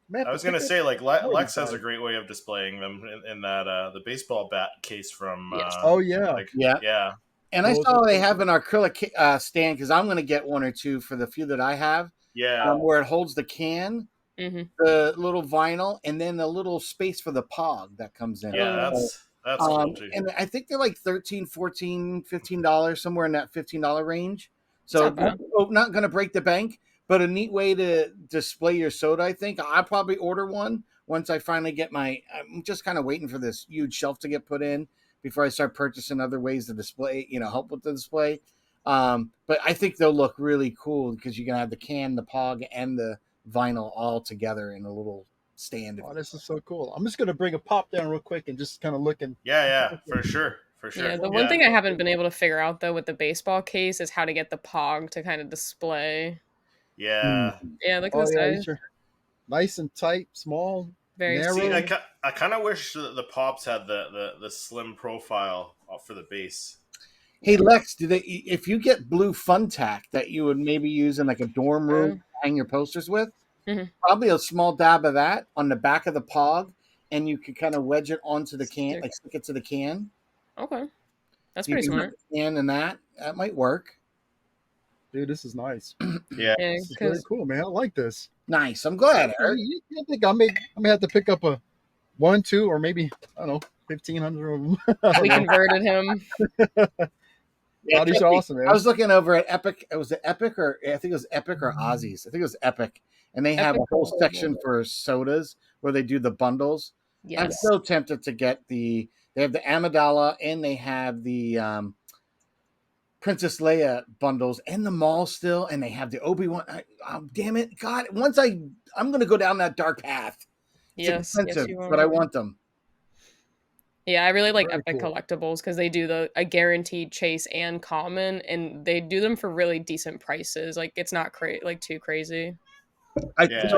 may have I to was gonna pick say, like, up Lex has a guys. great way of displaying them in that the baseball bat case from. Yes. Oh yeah, like, Yeah. yeah, And I Those saw are they cool. have an acrylic stand because I'm going to get one or two for the few that I have, yeah, where it holds the can, Mhm. the little vinyl, and then the little space for the pog that comes in. yeah. That's cool too. And I think they're like $13, $14, $15, somewhere in that $15 range. So Not bad. not going to break the bank, but a neat way to display your soda. I think I'll probably order one once I finally get I'm just kind of waiting for this huge shelf to get put in before I start purchasing other ways to display, help with the display. But I think they'll look really cool because you can have the can, the pog, and the vinyl all together in a little stand. Oh, this is so cool. I'm just gonna bring a pop down real quick and just kind of look and. Yeah, for sure. Yeah, the one thing I haven't been able to figure out though with the baseball case is how to get the pog to kind of display. Yeah. Yeah, look at Oh this yeah, guy. these are nice and tight, small. Very narrow. See, small. I kind of wish the pops had the slim profile for the base. Hey Lex, if you get blue Fun Tack that you would maybe use in like a dorm room to hang your posters with, Mhm. probably a small dab of that on the back of the pog, and you could kind of wedge it onto the can, like stick it to the can. Okay, that's You pretty can smart. put the can and that might work. Dude, this is nice. Yeah. Yeah, This is very because cool, man. I like this. Nice. I'm glad. Eric. I think I may have to pick up a 1, 2, or maybe I don't know, 1,500 of them. we converted him. Oh, these are awesome, man. I was looking over at Epic. Was it Epic or I think it was Epic or Ozzy's. I think it was Epic, and they have Epic a whole section for sodas where they do the bundles. Yes. I'm so tempted to get They have the Amidala and they have the Princess Leia bundles and the mall still, and they have the Obi-Wan. Damn it, God! I'm going to go down that dark path. It's expensive, but I want them. Yeah, I really like Epic Collectibles because they do a guaranteed chase and common, and they do them for really decent prices. Like it's not too crazy. I think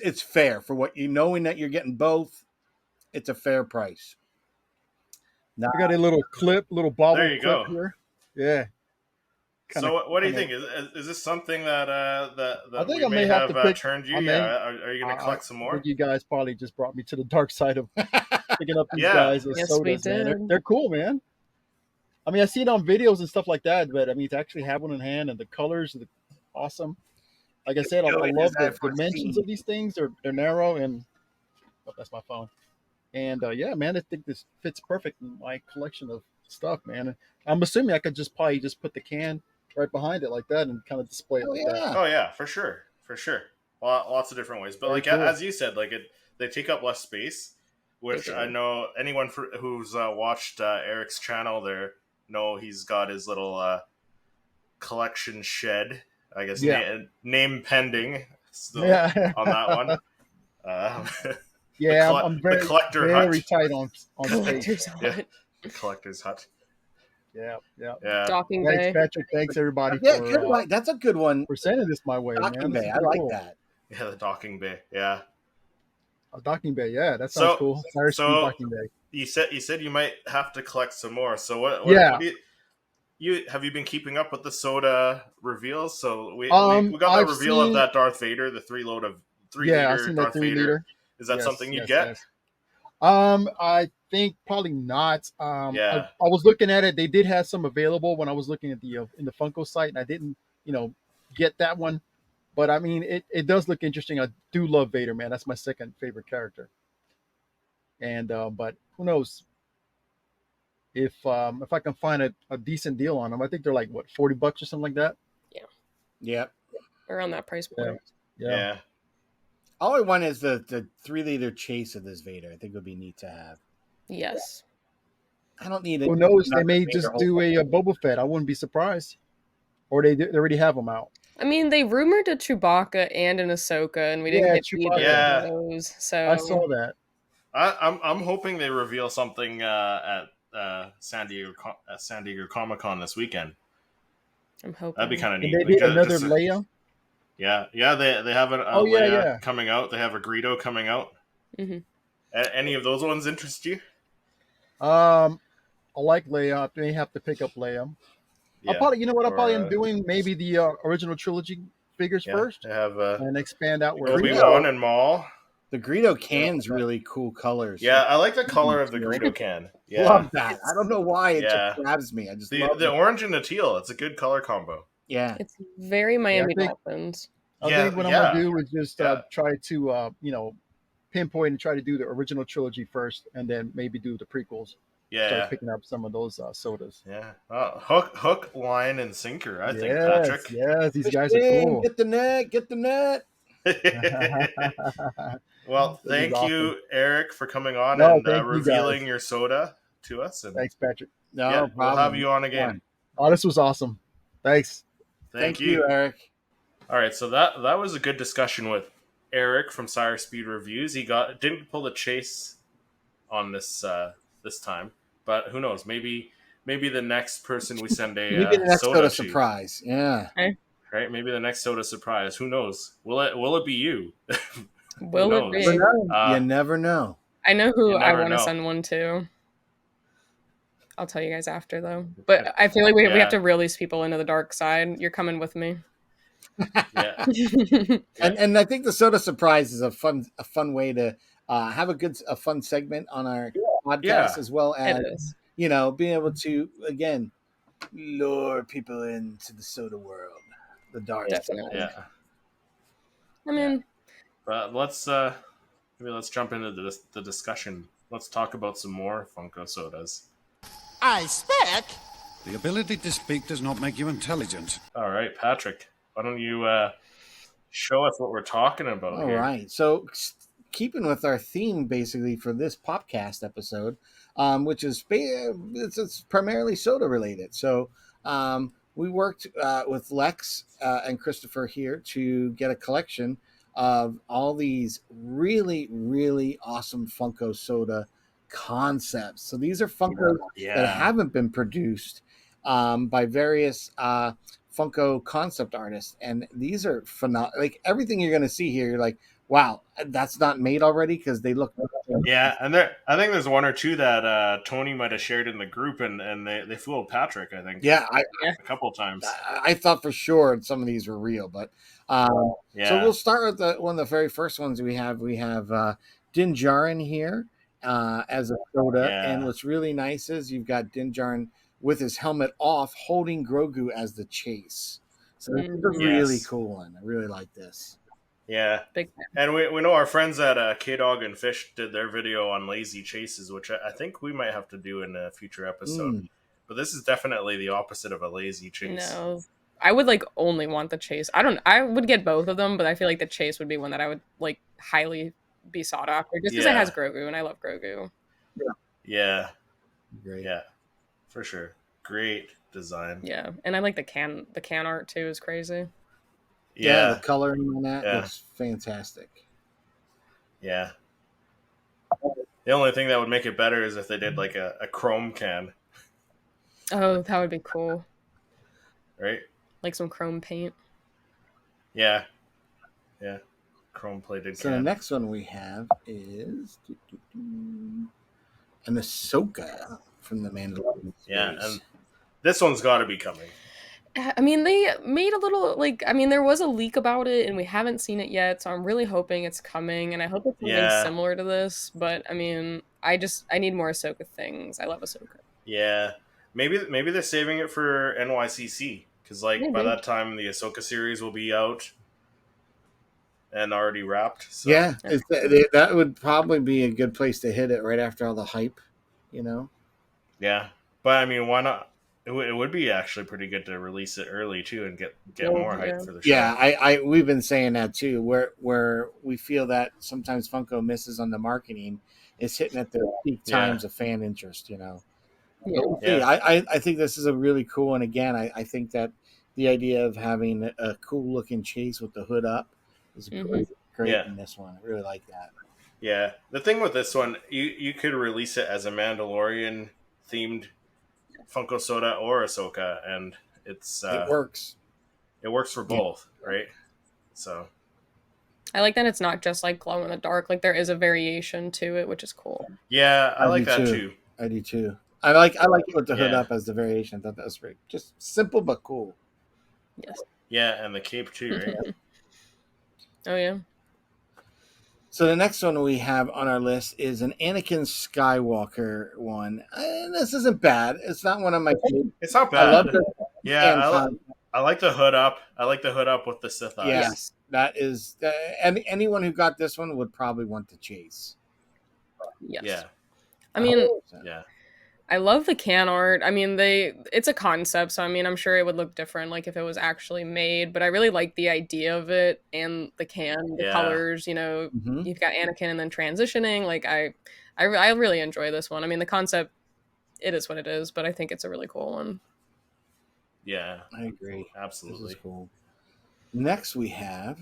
it's fair for what knowing that you're getting both. It's a fair price. Now I got a little bobble there you clip go. here. Yeah. So what do you think? Is this something that I think we I may have to turned you? Are you going to collect some more? I think you guys probably just brought me to the dark side of picking up these guys as sodas, man. They're cool, man. I mean, I see it on videos and stuff like that, but I mean, to actually have one in hand and the colors are awesome. Like I said, I love the dimensions of these things. They're narrow and that's my phone. And yeah, man, I think this fits perfect in my collection of stuff, man. I'm assuming I could probably just put the can right behind it like that and kind of display it like that. Oh yeah, for sure. Lots of different ways, but very cool. As you said, they take up less space, which I know anyone who's watched Eric's channel there know he's got his little collection shed. I guess name pending still on that one. Yeah, I'm very, the collector very hut. tight on collector's space. hut. The collector's hut. Yeah. Docking Thanks, bay. Patrick. Thanks, everybody. That's a good one. For sending this my way, docking man. Bay. I like that. Yeah, the docking bay. Yeah. A docking bay. Yeah, that sounds cool. Docking bay. You said you might have to collect some more. So what do you have you been keeping up with the soda reveals? So we got the reveal of that Darth Vader, the 3 liter Darth Vader. Is that something you'd get? Yes. I think probably not. I was looking at it. They did have some available when I was looking at in the Funko site, and I didn't, get that one. But I mean, it does look interesting. I do love Vader, man. That's my second favorite character. And but who knows if I can find a decent deal on them. I think they're like what, $40 or something like that. Yeah. Around that price point. Yeah. All I want is the 3 liter chase of this Vader. I think it would be neat to have. Yes. I don't need it. Who knows? They may just do a Boba Fett. I wouldn't be surprised. Or they already have them out. I mean, they rumored a Chewbacca and an Ahsoka, and we didn't get either of those. So I saw that. I'm hoping they reveal something at San Diego Comic-Con this weekend. I'm hoping that'd be kind of neat. Did they do another Leia? Yeah, they have a Leia coming out. They have a Greedo coming out. Mm-hmm. Any of those ones interest you? I like Leia. I may have to pick up Leia. Yeah. I'll probably am doing maybe the original trilogy figures first. They have and expand out where Obi-Wan and Maul. The Greedo can's really cool colors. Yeah, I like the color of the Greedo can. Yeah, love that. I don't know why it just grabs me. I just love the orange and the teal. It's a good color combo. Yeah, it's very Miami Dolphins. I think what I'm gonna do is just try to pinpoint and try to do the original trilogy first, and then maybe do the prequels. Yeah, start picking up some of those sodas. Yeah, hook, line, and sinker. I think Patrick. Yes, these guys are cool. Get the net. Well, thank you, Eric, for coming on and revealing your soda to us. And thanks, Patrick. No problem. We'll have you on again. Oh, this was awesome. Thanks. Thank you, Eric. All right, so that was a good discussion with Eric from Sire Speed Reviews. He didn't pull the chase on this time, but who knows? Maybe the next person we send a maybe the next soda surprise. Yeah. Okay. Right? Maybe the next soda surprise. Who knows? Will it be you? Will it be? You never know. I know who I want to send one to. I'll tell you guys after, though. But I feel like we have to release people into the dark side. You're coming with me. Yeah. And I think the soda surprise is a fun way to have a fun segment on our podcast, as well as being able to again lure people into the soda world, the dark side. Yeah. I mean, but let's jump into the discussion. Let's talk about some more Funko sodas. I spec The ability to speak does not make you intelligent. All right, Patrick, why don't you show us what we're talking about All here? right. So, keeping with our theme basically for this Popcast episode, which is it's primarily soda related. So, we worked with Lex and Christopher here to get a collection of all these really, really awesome Funko soda concepts. So these are Funkos that haven't been produced by various Funko concept artists, and these are phenomenal. Like everything you're going to see here, you're like, wow, that's not made already because they look. Yeah, and I think there's one or two that Tony might have shared in the group, and they fooled Patrick. I think. Yeah, a couple of times. I thought for sure some of these were real, but so we'll start with one of the very first ones we have. We have Din Djarin here as a soda, and what's really nice is you've got Din Djarin with his helmet off, holding Grogu as the chase. So this is a really cool one. I really like this. Yeah, and we know our friends at K-Dog and Fish did their video on lazy chases, which I think we might have to do in a future episode. But this is definitely the opposite of a lazy chase. No, I would only want the chase. I would get both of them, but I feel like the chase would be one that I would highly be sought after, just because it has Grogu, and I love Grogu. Yeah, great. Yeah, for sure, great design. Yeah, and I like the can art too. Is crazy. Yeah, the coloring on that looks fantastic. Yeah. The only thing that would make it better is if they did a chrome can. Oh, that would be cool. Right? Like some chrome paint. Yeah. Yeah. Chrome plated can. So the next one we have is an Ahsoka from the Mandalorian series. Yeah, and this one's got to be coming. I mean, they made a little, there was a leak about it, and we haven't seen it yet, so I'm really hoping it's coming, and I hope it's something similar to this, but, I mean, I need more Ahsoka things. I love Ahsoka. Yeah. Maybe they're saving it for NYCC, because, by that time, the Ahsoka series will be out and already wrapped. So. Yeah, that would probably be a good place to hit it right after all the hype, Yeah, but, I mean, why not? It would be actually pretty good to release it early too and get more hype for the show. Yeah, we've been saying that too. Where we feel that sometimes Funko misses on the marketing is hitting at the peak times of fan interest. Yeah. I think this is a really cool, and again, I think that the idea of having a cool looking chase with the hood up is great in this one. I really like that. Yeah, the thing with this one, you could release it as a Mandalorian themed Funko Soda or Ahsoka, and it works. It works for both, right? So I like that it's not just glow in the dark. There is a variation to it, which is cool. Yeah, I like that too. I do too. I like it with the hood up as the variation. I thought that was great. Just simple but cool. Yes. Yeah, and the cape too, right? Oh yeah. So the next one we have on our list is an Anakin Skywalker one. This isn't bad. It's not one of my favorites. It's not bad. I love I like the hood up. I like the hood up with the Sith eyes. Yes, that is. Anyone who got this one would probably want to chase. Yes. Yeah. I mean, yeah. I love the can art. I mean, it's a concept, so I mean, I'm sure it would look different if it was actually made, but I really like the idea of it and the colors, you've got Anakin and then transitioning. I really enjoy this one. I mean, the concept, it is what it is, but I think it's a really cool one. Yeah. I agree. Absolutely. This is cool. Next we have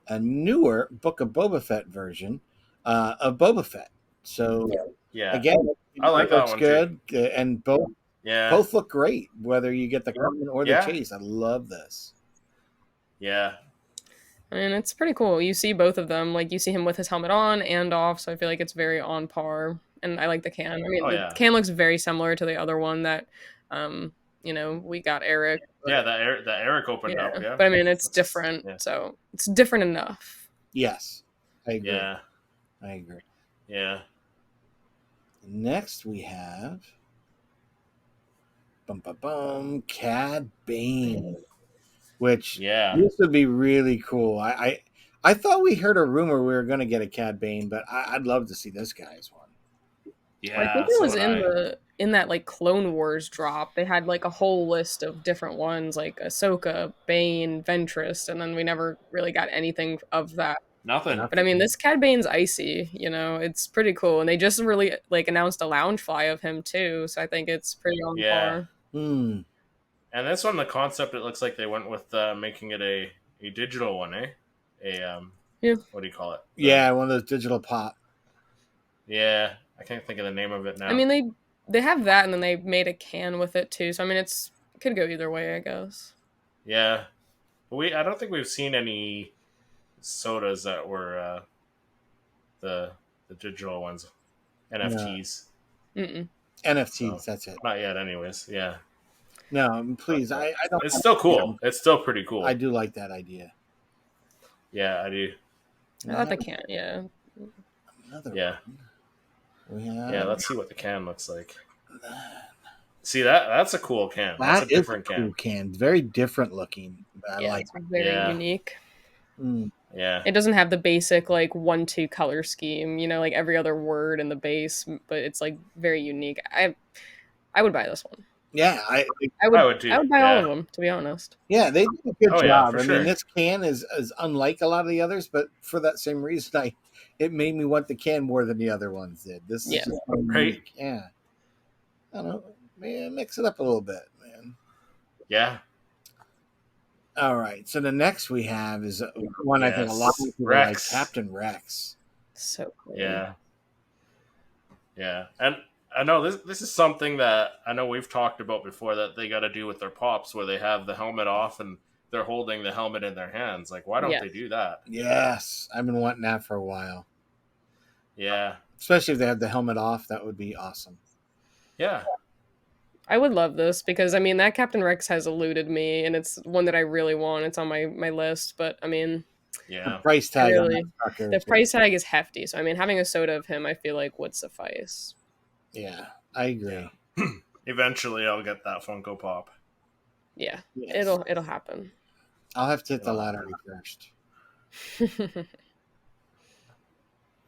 a newer Book of Boba Fett version of Boba Fett. So again, I like that one good, and both look great. Whether you get the common or the chase, I love this. Yeah, I mean it's pretty cool. You see both of them. You see him with his helmet on and off, so I feel like it's very on par. And I like the can. I mean, the can looks very similar to the other one that, we got Eric. But, that Eric opened up. Yeah, but I mean it's different, so it's different enough. Yes, I agree. Yeah, I agree. Yeah. Next we have Cad Bane, which this would be really cool. I thought we heard a rumor we were going to get a Cad Bane, but I'd love to see this guy's one. Yeah, I think it was in that like Clone Wars drop. They had like a whole list of different ones, like Ahsoka, Bane, Ventress, and then we never really got anything of that. Nothing. But I mean, this Cad Bane's icy. It's pretty cool, and they just really like announced a lounge fly of him too. So I think it's pretty on par. Hmm. And this one, the concept, it looks like they went with making it a digital one, eh? Yeah. What do you call it? Yeah, one of those digital pop. Yeah, I can't think of the name of it now. I mean, they have that, and then they made a can with it too. So I mean, it could go either way, I guess. Yeah, I don't think we've seen any sodas that were the digital ones, NFTs. NFTs, that's it. Not yet, anyways. Yeah. No, please. I don't. It's still cool. It's still pretty cool. I do like that idea. Yeah, I do. I thought they can't. Yeah. Another one. Yeah, let's see what the can looks like. See that's a cool can. That's a different cool can. Very different looking. I like it's very unique. Mm. Yeah. It doesn't have the basic like 1-2 color scheme, like every other word in the base, but it's like very unique. I would buy this one. Yeah, I would too. I would buy all of them, to be honest. Yeah, they did a good job. Yeah, I mean, this can is unlike a lot of the others, but for that same reason, it made me want the can more than the other ones did. This is just unique. Yeah. I don't know. Man, mix it up a little bit, man. Yeah. All right. So the next we have is one I think a lot of people like, Captain Rex. So cool. Yeah. Yeah. And I know this is something that I know we've talked about before that they got to do with their pops, where they have the helmet off and they're holding the helmet in their hands. Like, why don't they do that? Yes. I've been wanting that for a while. Yeah. Especially if they have the helmet off, that would be awesome. Yeah. I would love this because, I mean, that Captain Rex has eluded me, and it's one that I really want. It's on my list, but, I mean... Yeah. The price tag. Really, the price tag is hefty, so, I mean, having a soda of him, I feel like, would suffice. Yeah, I agree. Yeah. Eventually, I'll get that Funko Pop. Yeah, it'll happen. I'll have to hit the lottery first.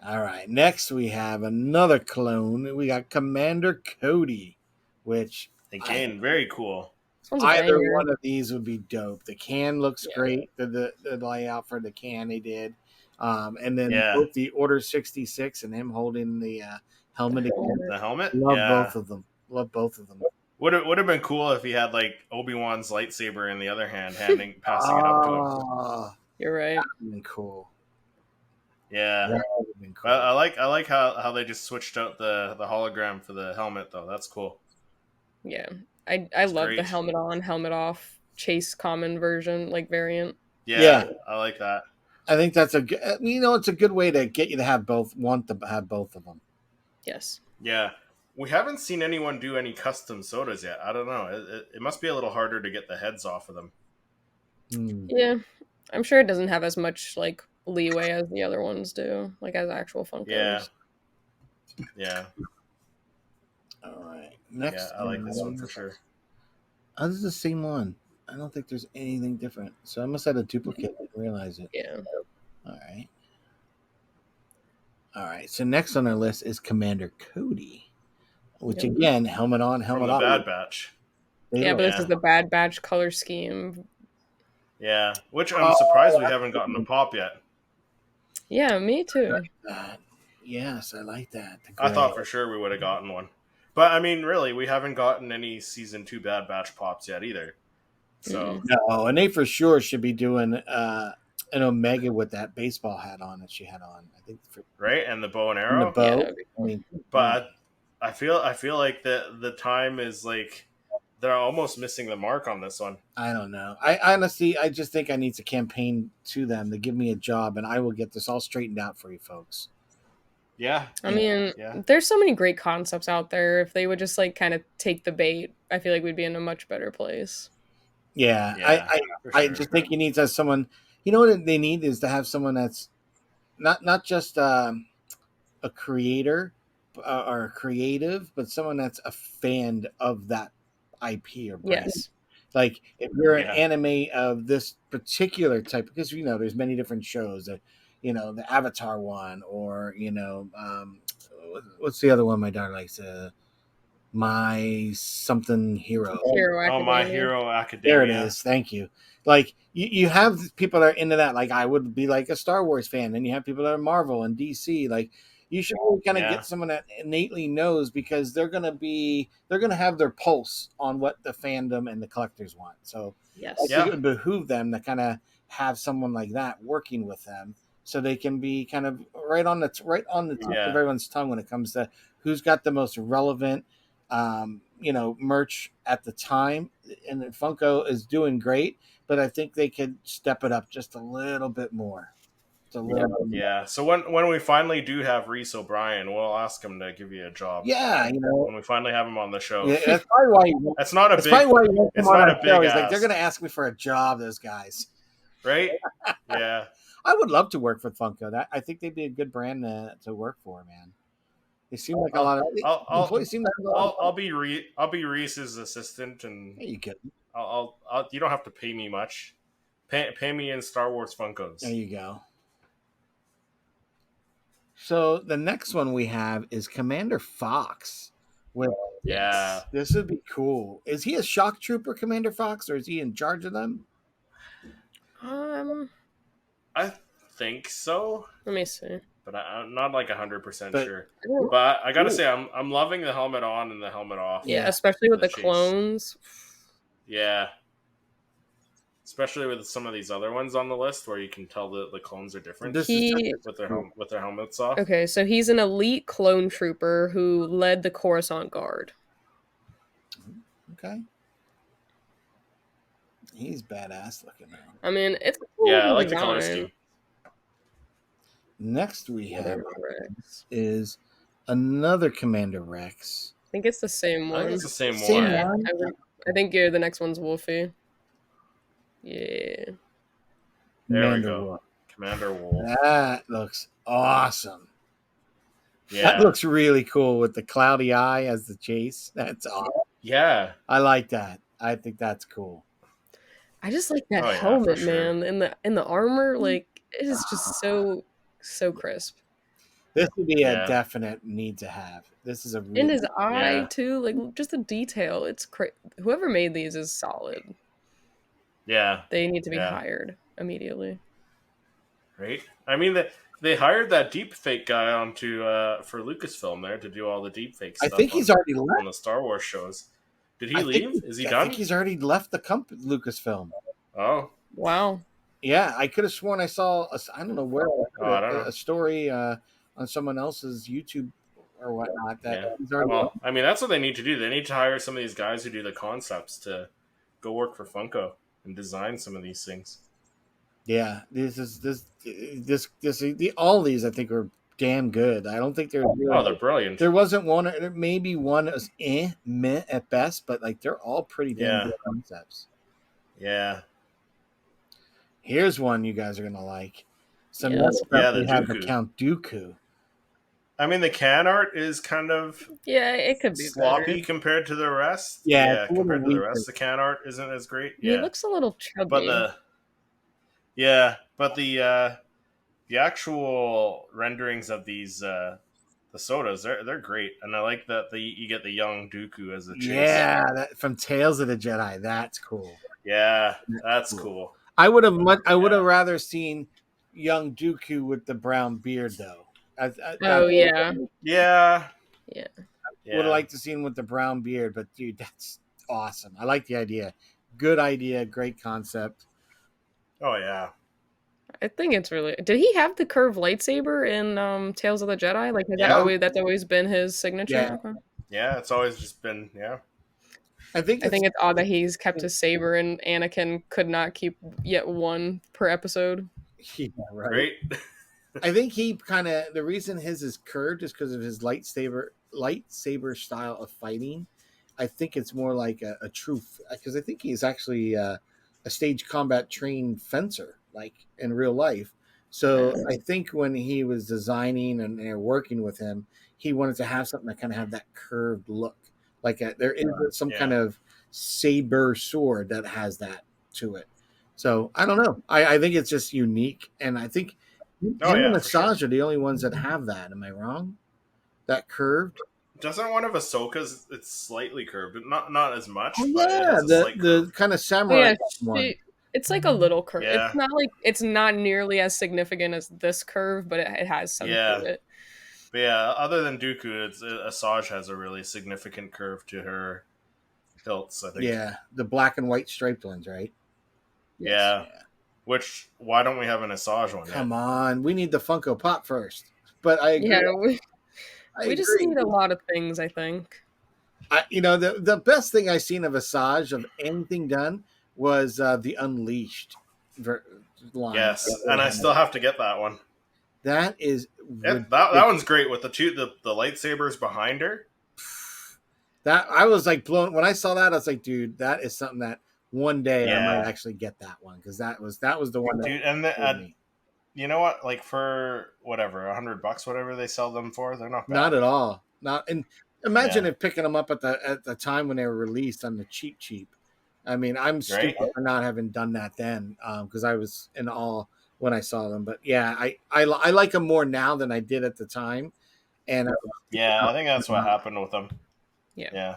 All right, next we have another clone. We got Commander Cody, which again, very cool. Either one of these would be dope. The can looks great. The layout for the can they did, and then both the Order 66 and him holding the helmet again. The helmet? Love both of them. Love both of them. Would have been cool if he had like Obi-Wan's lightsaber in the other hand, passing it up to him. You're right. That would have been cool. Yeah. That would have been cool. I like how they just switched out the hologram for the helmet though. That's cool. Yeah. I love the helmet on, helmet off, chase common version, like variant. Yeah. I like that. I think that's it's a good way to get you to have both of them. Yes. Yeah. We haven't seen anyone do any custom sodas yet. I don't know. It must be a little harder to get the heads off of them. Yeah. I'm sure it doesn't have as much like leeway as the other ones do, like as actual Funkos. Yeah. Yeah. All right. Next. Yeah, I like this one for sure. Oh, this is the same one. I don't think there's anything different. So I must have a duplicate. I didn't realize it. Yeah. All right. All right. So next on our list is Commander Cody, which again, helmet on, helmet off. Bad Batch. Yeah, but this is the Bad Batch color scheme. Yeah, which I'm surprised we haven't gotten a pop yet. Yeah, me too. Yes, I like that. I thought for sure we would have gotten one. But, I mean, really, we haven't gotten any Season 2 Bad Batch pops yet either. So No, and they for sure should be doing an Omega with that baseball hat on that she had on. I think right, and the bow and arrow. And the bow. Yeah, I mean, but I feel like the time is like they're almost missing the mark on this one. I don't know. I just think I need to campaign to them to give me a job, and I will get this all straightened out for you folks. Yeah. I mean, there's so many great concepts out there. If they would just like kind of take the bait, I feel like we'd be in a much better place. Yeah, I just think you need to have someone. You know what they need is to have someone that's not just a creator or a creative, but someone that's a fan of that IP or brand. Yes. Like if you're an anime of this particular type, because there's many different shows. The Avatar one, or what's the other one my daughter likes? My something hero. My Hero Academia. There it is. Thank you. Like you have people that are into that. Like I would be like a Star Wars fan, and you have people that are Marvel and DC. Like you should really kind of get someone that innately knows, because they're gonna have their pulse on what the fandom and the collectors want. So it would behoove them to kind of have someone like that working with them, so they can be kind of right on the tip of everyone's tongue when it comes to who's got the most relevant merch at the time. And Funko is doing great, but I think they could step it up just a little bit more. Yeah. So when we finally do have Reese O'Brien, we'll ask him to give you a job. Yeah, when we finally have him on the show. Yeah, that's probably why. That's not a big. It's not a big. He's like, they're going to ask me for a job. Those guys, right? Yeah. I would love to work for Funko. I think they'd be a good brand to work for, man. They seem like a lot of employees seem like a lot. I'll be Reese's assistant, and you could. I'll you don't have to pay me much. Pay me in Star Wars Funkos. There you go. So the next one we have is Commander Fox. This would be cool. Is he a shock trooper, Commander Fox, or is he in charge of them? I think so. Let me see. But I'm not like 100% sure. But I gotta say, I'm loving the helmet on and the helmet off. Yeah, especially with the clones. Yeah. Especially with some of these other ones on the list where you can tell the clones are different with their helmets off. Okay, so he's an elite clone trooper who led the Coruscant Guard. Okay. He's badass looking now. I mean, it's a cool I like the color scheme. Next we have is another Commander Rex. I think it's the same one. I think it's the same one. I think the next one's Wolfie. Yeah. There we go. Commander Wolf. That looks awesome. Yeah. That looks really cool with the cloudy eye as the chase. That's awesome. Yeah. I like that. I think that's cool. I just like that helmet, man. In the armor, like it is just so crisp. This would be a definite need to have. This is a really in his eye too, like just the detail. It's whoever made these is solid. Yeah, they need to be hired immediately. Right. I mean, they hired that deep fake guy onto for Lucasfilm there to do all the deep fake stuff. I think he's already left on the Star Wars shows. Did he leave? Is he done? I think he's already left the company, Lucasfilm. Oh, wow. Yeah, I could have sworn I saw. I don't know where. A story on someone else's YouTube or whatnot. Well, I mean, that's what they need to do. They need to hire some of these guys who do the concepts to go work for Funko and design some of these things. Yeah, all these I think are damn good. I don't think they're really, they're brilliant. There wasn't one, maybe one that was meh at best, but like they're all pretty damn good concepts. Yeah. Here's one you guys are gonna like. We have for Count Dooku. I mean, the can art is kind of it could be sloppy better. compared to the rest. Yeah, compared to the rest, the can art isn't as great. He looks a little chubby. But the actual renderings of these the sodas, they're great, and I like that you get the young Dooku as a chase. Yeah, from Tales of the Jedi. That's cool. Yeah, that's cool. I would have rather seen young Dooku with the brown beard though. Yeah. Would have liked to see him with the brown beard, but dude, that's awesome. I like the idea. Good idea. Great concept. Oh yeah. I think it's really. Did he have the curved lightsaber in Tales of the Jedi? Like that's always been his signature. Yeah. Okay. Yeah, it's always just been I think it's odd that he's kept his saber and Anakin could not keep yet one per episode. Yeah, right. I think he the reason his is curved is because of his lightsaber style of fighting. I think it's more like a truth, because I think he's actually a stage combat trained fencer, like in real life. So I think when he was designing and working with him, he wanted to have something that kind of have that curved look. Like there is some kind of saber sword that has that to it. So I don't know. I think it's just unique, and I think him and Asajj are the only ones that have that. Am I wrong? that curved. Doesn't one of Ahsoka's? It's slightly curved, not as much. Oh but yeah, the kind of samurai one. It's like a little curve. Yeah. It's not nearly as significant as this curve, but it has some to it. But yeah, other than Dooku, Asajj has a really significant curve to her hilts, I think. Yeah, the black and white striped ones, right? Yeah. Which, why don't we have an Asajj one? Come on, we need the Funko Pop first. But I agree. Yeah, we just need a lot of things, I think. The best thing I've seen of Asajj of anything done was the Unleashed line. Yes, and I still have to get that one. That is that one's great with the lightsabers behind her. That I was like blown when I saw that. I was like, dude, that is something that one day I might actually get that one because that was the one. Dude, and you know what? Like for whatever $100, whatever they sell them for, they're not bad. Not at all. Not and imagine if picking them up at the time when they were released on the cheap. I mean, I'm stupid for not having done that then because I was in awe when I saw them. But yeah, I like them more now than I did at the time. And I think that's what happened with them. Yeah.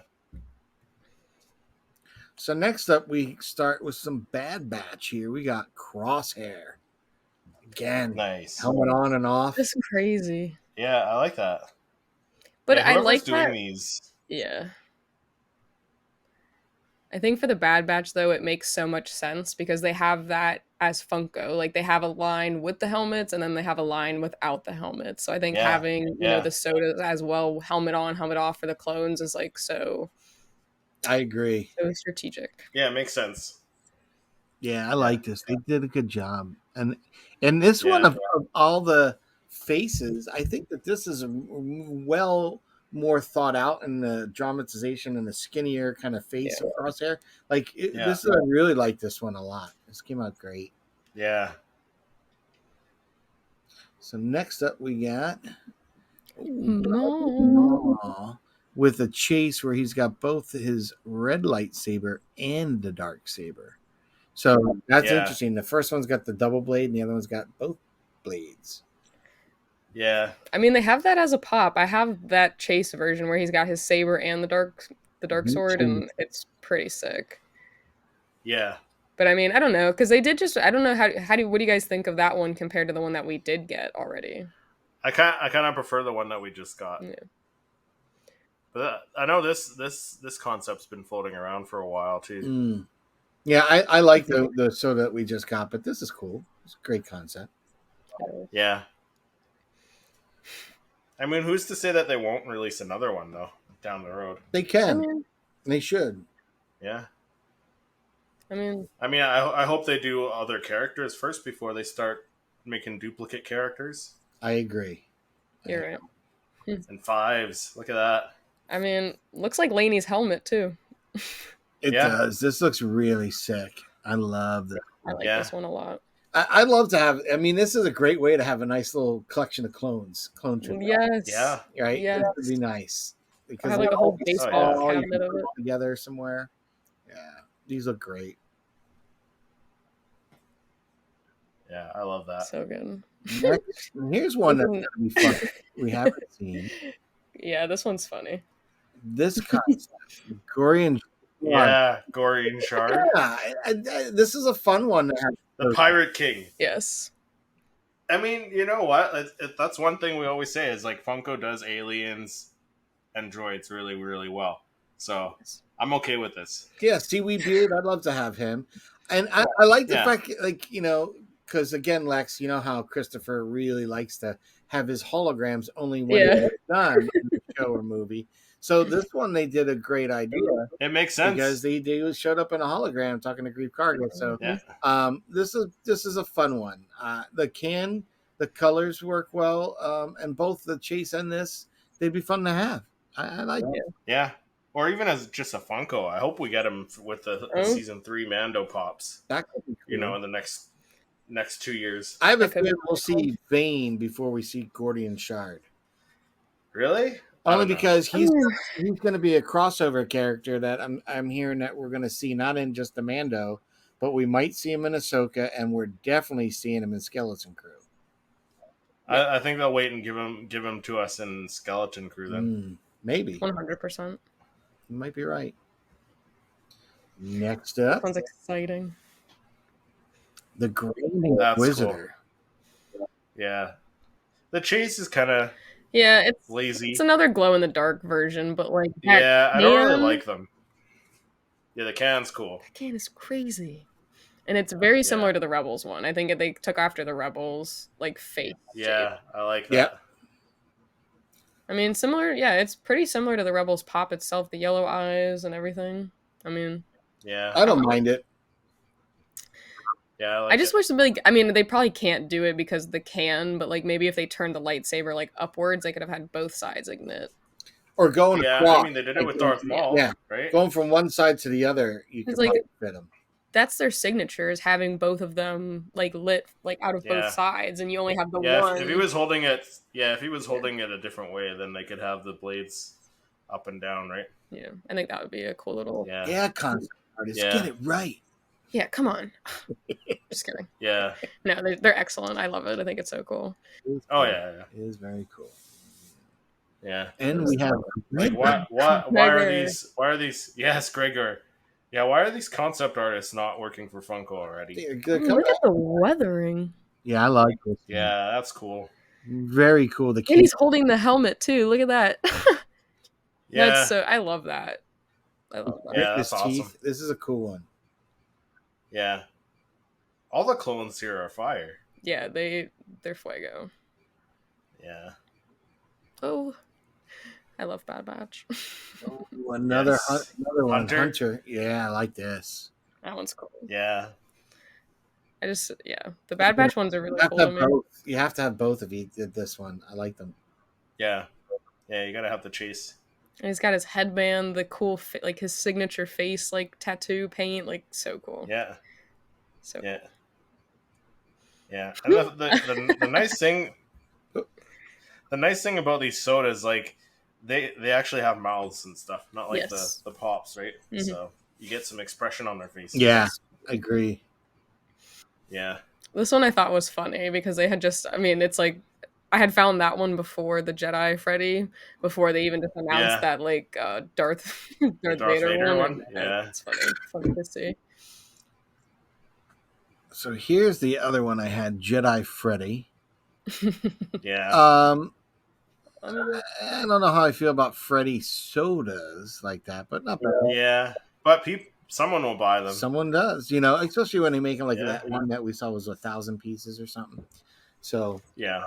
So next up, we start with some Bad Batch here. We got Crosshair again. Nice helmet on and off. That's crazy. Yeah, I like that. But I like doing that. These. Yeah. I think for the Bad Batch, though, it makes so much sense because they have that as Funko. Like, they have a line with the helmets, and then they have a line without the helmets. So I think having, the sodas as well, helmet on, helmet off for the clones is, like, so... I agree. So strategic. Yeah, it makes sense. Yeah, I like this. They did a good job. And this one of all the faces, I think that this is well more thought out in the dramatization and the skinnier kind of face of Crosshair. Like I really like this one a lot. This came out great. Yeah. So next up we got Maul with a chase where he's got both his red lightsaber and the dark saber. So that's interesting. The first one's got the double blade and the other one's got both blades. Yeah. I mean, they have that as a pop. I have that chase version where he's got his saber and the dark sword, and it's pretty sick. Yeah. But I mean, I don't know, because they did just, I don't know, what do you guys think of that one compared to the one that we did get already? I kind of prefer the one that we just got. Yeah. But I know this concept's been floating around for a while too. Yeah, I like the soda that we just got, but this is cool. It's a great concept. Yeah. I mean, who's to say that they won't release another one though down the road? They can. They should. Yeah. I mean, I hope they do other characters first before they start making duplicate characters. I agree. You're right. And fives. Look at that. I mean, looks like Laney's helmet too. It does. This looks really sick. I love this. I like this one a lot. I'd love to have. I mean, this is a great way to have a nice little collection of clone tribute. Yes. Yeah. Right. Yeah. This would be nice because have like a whole baseball cabinet of it together somewhere. Yeah, these look great. Yeah, I love that. So good. Here's one that's gonna be fun. We haven't seen. Yeah, this one's funny. This concept, Gorian. Yeah, Gorian Shard. Yeah, this is a fun one. The Pirate King. Yes. I mean, you know what? That's one thing we always say is like Funko does aliens and droids really, really well. So I'm okay with this. Yeah, Seaweed Beard. I'd love to have him. And I like the fact, like, because again, Lex, you know how Christopher really likes to have his holograms only when they're done in the show or movie. So this one, they did a great idea. It makes sense because they showed up in a hologram talking to Grief Karga. So this is a fun one. The colors work well, and both the chase and this, they'd be fun to have. I like it. Yeah, or even as just a Funko. I hope we get him with the season 3 Mando pops. That could be cool. In the next 2 years. I have a feeling we'll see Vane before we see Gordian Shard. Really? Only because he's going to be a crossover character that I'm hearing that we're going to see not in just the Mando, but we might see him in Ahsoka, and we're definitely seeing him in Skeleton Crew. I think they'll wait and give him to us in Skeleton Crew then. Maybe 100%. You might be right. Next up, sounds exciting. The Great Inquisitor. Cool. Yeah, the chase is kind of it's lazy. It's another glow in the dark version, but like I don't really like them. Yeah, the can's cool. The can is crazy. And it's very similar to the Rebels one. I think they took after the Rebels, like, face. Yeah, I like that. Yep. I mean, similar. Yeah, it's pretty similar to the Rebels pop itself, the yellow eyes and everything. I mean, I don't mind it. Yeah, I just wish they probably can't do it because of the can, but like maybe if they turned the lightsaber like upwards, they could have had both sides ignite. Or going across. I mean, they did it with Darth Maul. Yeah, right. Going from one side to the other, you can fit them. That's their signature, is having both of them like lit like out of both sides, and you only have the one. If he was holding it, a different way, then they could have the blades up and down, right? Yeah, I think that would be a cool little. Yeah, concept artist, get it right. Yeah, come on. Just kidding. Yeah. No, they're excellent. I love it. I think it's so cool. Oh yeah, it is very cool. Yeah, and we have like why are these? Yes, Gregor. Yeah, why are these concept artists not working for Funko already? Look at the weathering. Yeah, I like this. Yeah, that's cool. Very cool. And he's holding the helmet too. Look at that. Yeah, I love that. I love that. Yeah, that's awesome. This is a cool one. Yeah, all the clones here are fire. Yeah, they're fuego. Yeah. Oh, I love Bad Batch. Another one, Hunter. Yeah, I like this. That one's cool. Yeah. The Bad Batch ones are really cool to me. You have to have both of you did this one. I like them. Yeah. Yeah, you gotta have the chase. And he's got his headband, the cool, like his signature face, like tattoo paint, like so cool. Yeah. So yeah. Cool. Yeah. And the nice thing, about these sodas, like they actually have mouths and stuff, not like the pops, right? Mm-hmm. So you get some expression on their faces. Yeah, I agree. Yeah. This one I thought was funny because they had it's like I had found that one before the Jedi Freddy, before they even just announced that like Darth Vader one. Yeah, it's funny to see. So here's the other one I had, Jedi Freddy. Yeah. I don't know how I feel about Freddy sodas like that, but not bad. Yeah, but someone will buy them. Someone does, especially when they make them like that one that we saw was 1,000 pieces or something. So yeah.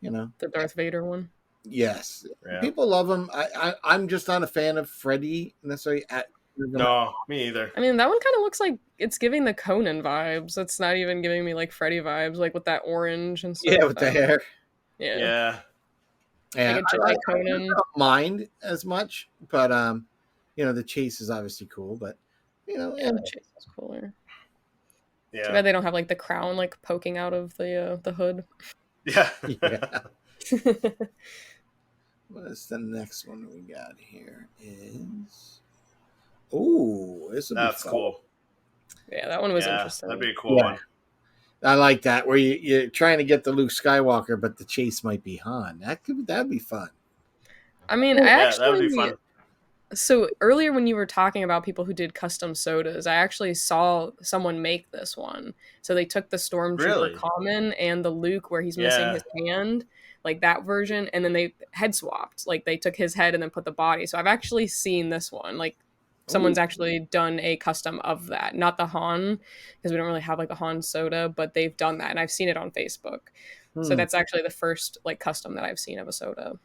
The Darth Vader one. Yes, people love them. I'm just not a fan of Freddy necessarily. No, me either. I mean, that one kind of looks like it's giving the Conan vibes. It's not even giving me like Freddy vibes, like with that orange and stuff. Yeah, with the hair. Yeah. Like I don't mind as much, but the chase is obviously cool. But the chase is cooler. Yeah. Too bad they don't have like the crown like poking out of the hood. Yeah. What's the next one we got here? That's cool. Yeah, that one was interesting. That'd be a cool one. I like that, where you're trying to get the Luke Skywalker, but the chase might be Han. That'd be fun. I mean, that would be fun. So earlier when you were talking about people who did custom sodas, I actually saw someone make this one. So they took the Stormtrooper common and the Luke where he's missing his hand, like that version, and then they head swapped. Like they took his head and then put the body. So I've actually seen this one. Like someone's actually done a custom of that. Not the Han, because we don't really have like a Han soda, but they've done that and I've seen it on Facebook. So that's actually the first like custom that I've seen of a soda.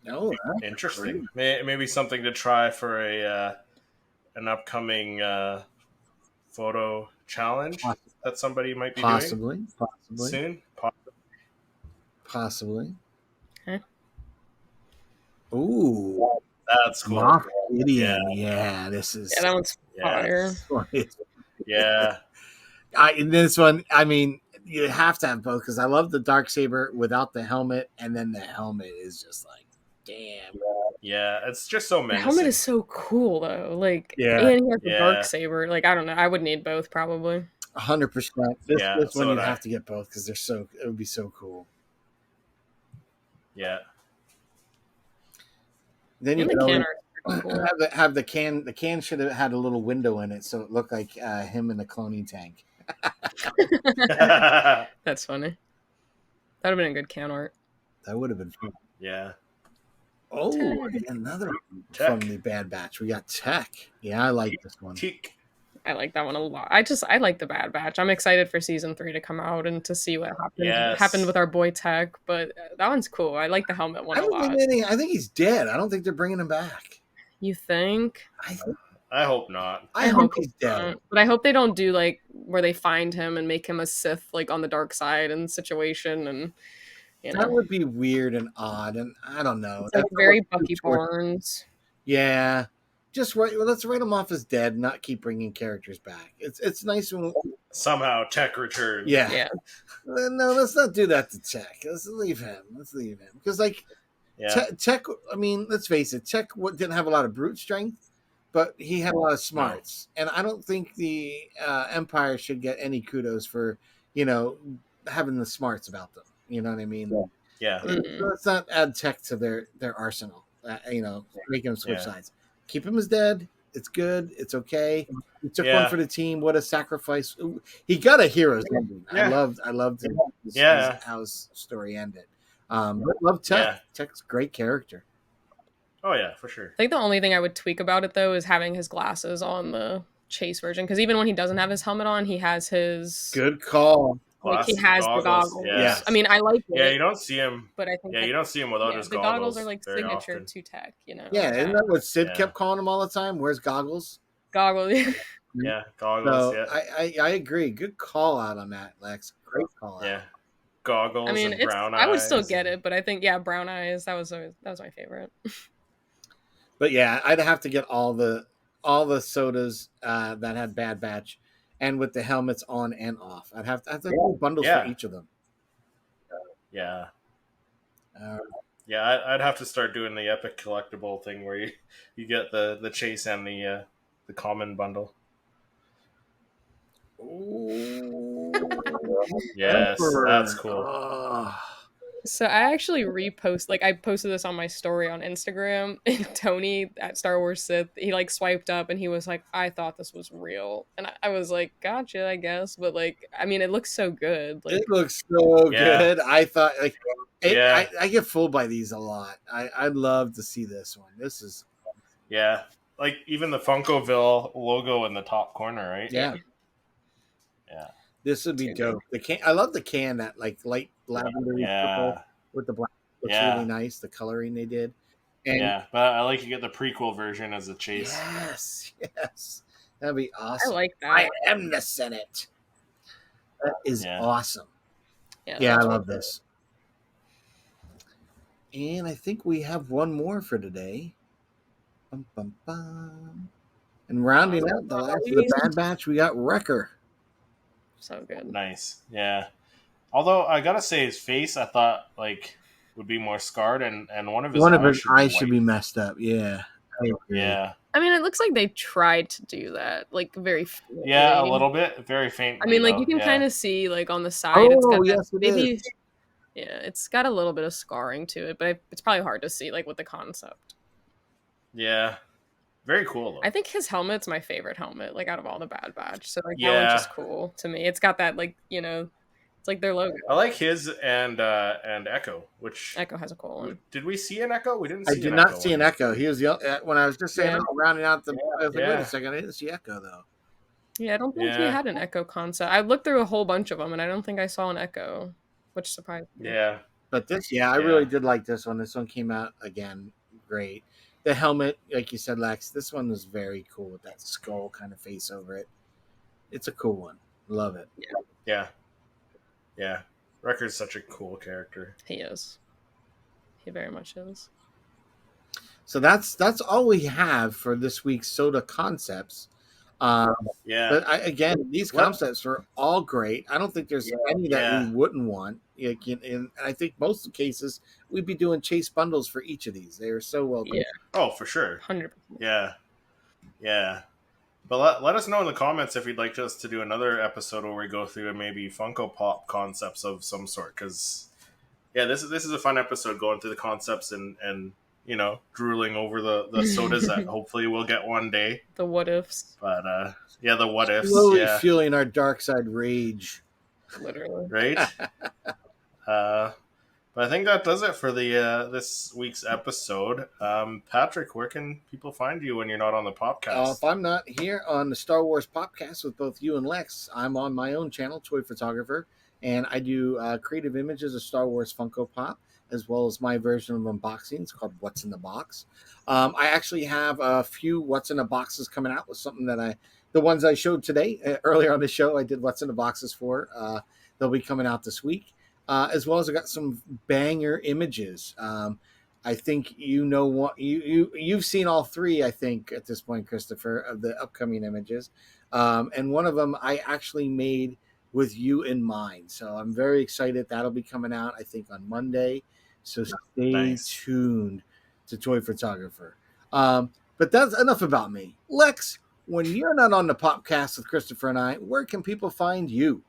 Oh, interesting. Maybe something to try for an upcoming photo challenge that somebody might be doing soon. Possibly. Okay. Ooh, that's cool. Moff Gideon. Yeah, this is. Yeah, that one's fire. Yeah. In this one, I mean, you have to have both because I love the Darksaber without the helmet, and then the helmet is just like. Damn. Yeah, it's just so menacing. The helmet is so cool though. Like, and he has the Darksaber. Like, I don't know. I would need both probably. 100%. This one you have to get both because it would be so cool. Yeah. Then you the can art cool. have the can. The can should have had a little window in it, so it looked like him in the cloning tank. That's funny. That would have been a good can art. That would have been fun. Yeah. Oh, another one from the Bad Batch. We got Tech. Yeah, I like this one. Tech. I like that one a lot. I like the Bad Batch. I'm excited for season 3 to come out and to see what happened with our boy Tech. But that one's cool. I like the helmet one a lot. I think he's dead. I don't think they're bringing him back. You think? I hope not. I hope he's dead. But I hope they don't do like where they find him and make him a Sith, like on the dark side and situation, and that would be weird and odd, and I don't know. It's like very Bucky Barnes. Yeah, just let's write him off as dead, and not keep bringing characters back. It's nice when somehow Tech returns. Yeah. No, let's not do that to Tech. Let's leave him because Tech. I mean, let's face it. Tech didn't have a lot of brute strength, but he had a lot of smarts, and I don't think the Empire should get any kudos for having the smarts about them. You know what I mean? Yeah. Let's not add Tech to their arsenal. Make him switch sides. Keep him as dead. It's good. It's okay. He took one for the team. What a sacrifice! He got a hero's ending. I loved how his story ended. But love Tech. Yeah. Tech's a great character. Oh yeah, for sure. I think the only thing I would tweak about it though is having his glasses on the Chase version, because even when he doesn't have his helmet on, he has his good call. Like he has the goggles. Yeah. I mean, I like it. Yeah, you don't see him. But I think you don't see him without his goggles. The goggles are like signature often. to Tech, Yeah, isn't that what Sid kept calling him all the time? Where's goggles? Goggles. Yeah, goggles. So I agree. Good call out on that, Lex. Great call out. Yeah, goggles. I mean, and brown eyes. I would still get it, but I think brown eyes. That was my favorite. But yeah, I'd have to get all the sodas that had Bad Batch. And with the helmets on and off, I'd have to do bundles for each of them. Yeah, I'd have to start doing the epic collectible thing where you get the Chase and the common bundle. Ooh. Yes, that's cool. So I actually I posted this on my story on Instagram, and Tony at Star Wars Sith, he like swiped up and he was like, I thought this was real. And I was like, gotcha, I guess. But like, I mean, it looks so good. Like, it looks so good. I thought I get fooled by these a lot. I'd love to see this one. This is like even the Funkoville logo in the top corner, right? Yeah. This would be dope. The can, I love the can, that like light lavender purple with the black. Looks really nice. The coloring they did. And but I like to get the prequel version as a Chase. Yes, that'd be awesome. I like that. I am the Senate. That is awesome. Yeah, I love this. And I think we have one more for today. Bum, bum, bum. And rounding out the last of the Bad Batch, we got Wrecker. So good. Nice. Yeah. Although I gotta say, his face I thought like would be more scarred, and one of his eyes should be messed up. Yeah. Yeah. I mean, it looks like they tried to do that, like very faintly. Yeah, a little bit, very faint. I mean, like you can kind of see, like on the side, it's got it's got a little bit of scarring to it, but it's probably hard to see, like with the concept. Yeah. Very cool though. I think his helmet's my favorite helmet, like out of all the Bad Batch. So like that one's just cool to me. It's got that like, it's like their logo. I like his and Echo, which Echo has a cool one. Did we see an Echo? We didn't see I did not see an Echo. He was the when I was just saying rounding out the I was like, wait a second, I didn't see Echo though. Yeah, I don't think he had an Echo concept. I looked through a whole bunch of them and I don't think I saw an Echo, which surprised me. Yeah. But this I really did like this one. This one came out again great. The helmet, like you said, Lex, this one was very cool with that skull kind of face over it. It's a cool one. Love it. Yeah. Wrecker's such a cool character. He is. He very much is. So that's all we have for this week's Soda Concepts. But again, these concepts are all great. I don't think there's any that we wouldn't want. And I think most of the cases we'd be doing Chase bundles for each of these. They are so well done. Yeah. Oh, for sure. 100%. Yeah. But let us know in the comments if you'd like us to do another episode where we go through maybe Funko Pop concepts of some sort, because Yeah, this is a fun episode going through the concepts and drooling over the sodas that hopefully we'll get one day. The what ifs. But yeah, the what ifs. Slowly fueling our dark side rage. Literally. Right? But I think that does it for the this week's episode. Patrick, where can people find you when you're not on the podcast? If I'm not here on the Star Wars Popcast with both you and Lex, I'm on my own channel, Toy Photographer, and I do creative images of Star Wars Funko Pop, as well as my version of unboxings called What's in the Box. I actually have a few What's in the Boxes coming out with something that the ones I showed today, earlier on the show, I did What's in the Boxes for. They'll be coming out this week. As well as I got some banger images. I think what you've seen all three. I think at this point, Christopher, of the upcoming images, and one of them I actually made with you in mind. So I'm very excited. That'll be coming out, I think, on Monday. So stay tuned to Toy Photographer. But that's enough about me, Lex. When you're not on the Popcast with Christopher and I, where can people find you?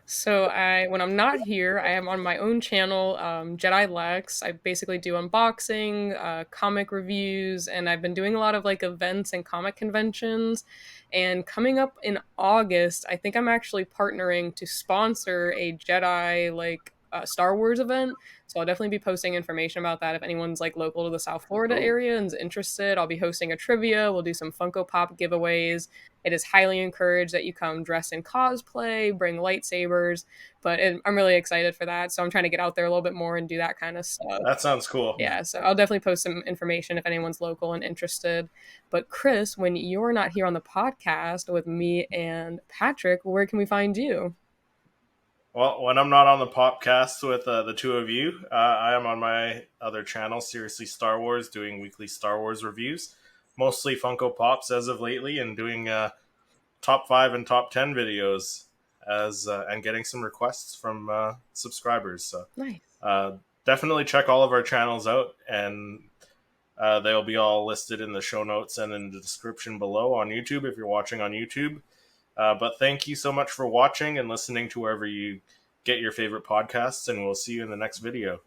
So when I'm not here, I am on my own channel, Jedi Lex. I basically do unboxing, comic reviews, and I've been doing a lot of like events and comic conventions. And coming up in August, I think I'm actually partnering to sponsor a Jedi Star Wars event. So I'll definitely be posting information about that if anyone's like local to the South Florida area and is interested. I'll be hosting a trivia. We'll do some Funko Pop giveaways. It is highly encouraged that you come dressed in cosplay, bring lightsabers, but I'm really excited for that. So I'm trying to get out there a little bit more and do that kind of stuff. That sounds cool. Yeah, so I'll definitely post some information if anyone's local and interested. But Chris, when you're not here on the podcast with me and Patrick, where can we find you? Well, when I'm not on the podcast with the two of you, I am on my other channel, Seriously Star Wars, doing weekly Star Wars reviews, mostly Funko Pops as of lately, and doing top 5 and top 10 videos and getting some requests from subscribers. So nice. Definitely check all of our channels out, and they'll be all listed in the show notes and in the description below on YouTube if you're watching on YouTube. But thank you so much for watching and listening to wherever you get your favorite podcasts, and we'll see you in the next video.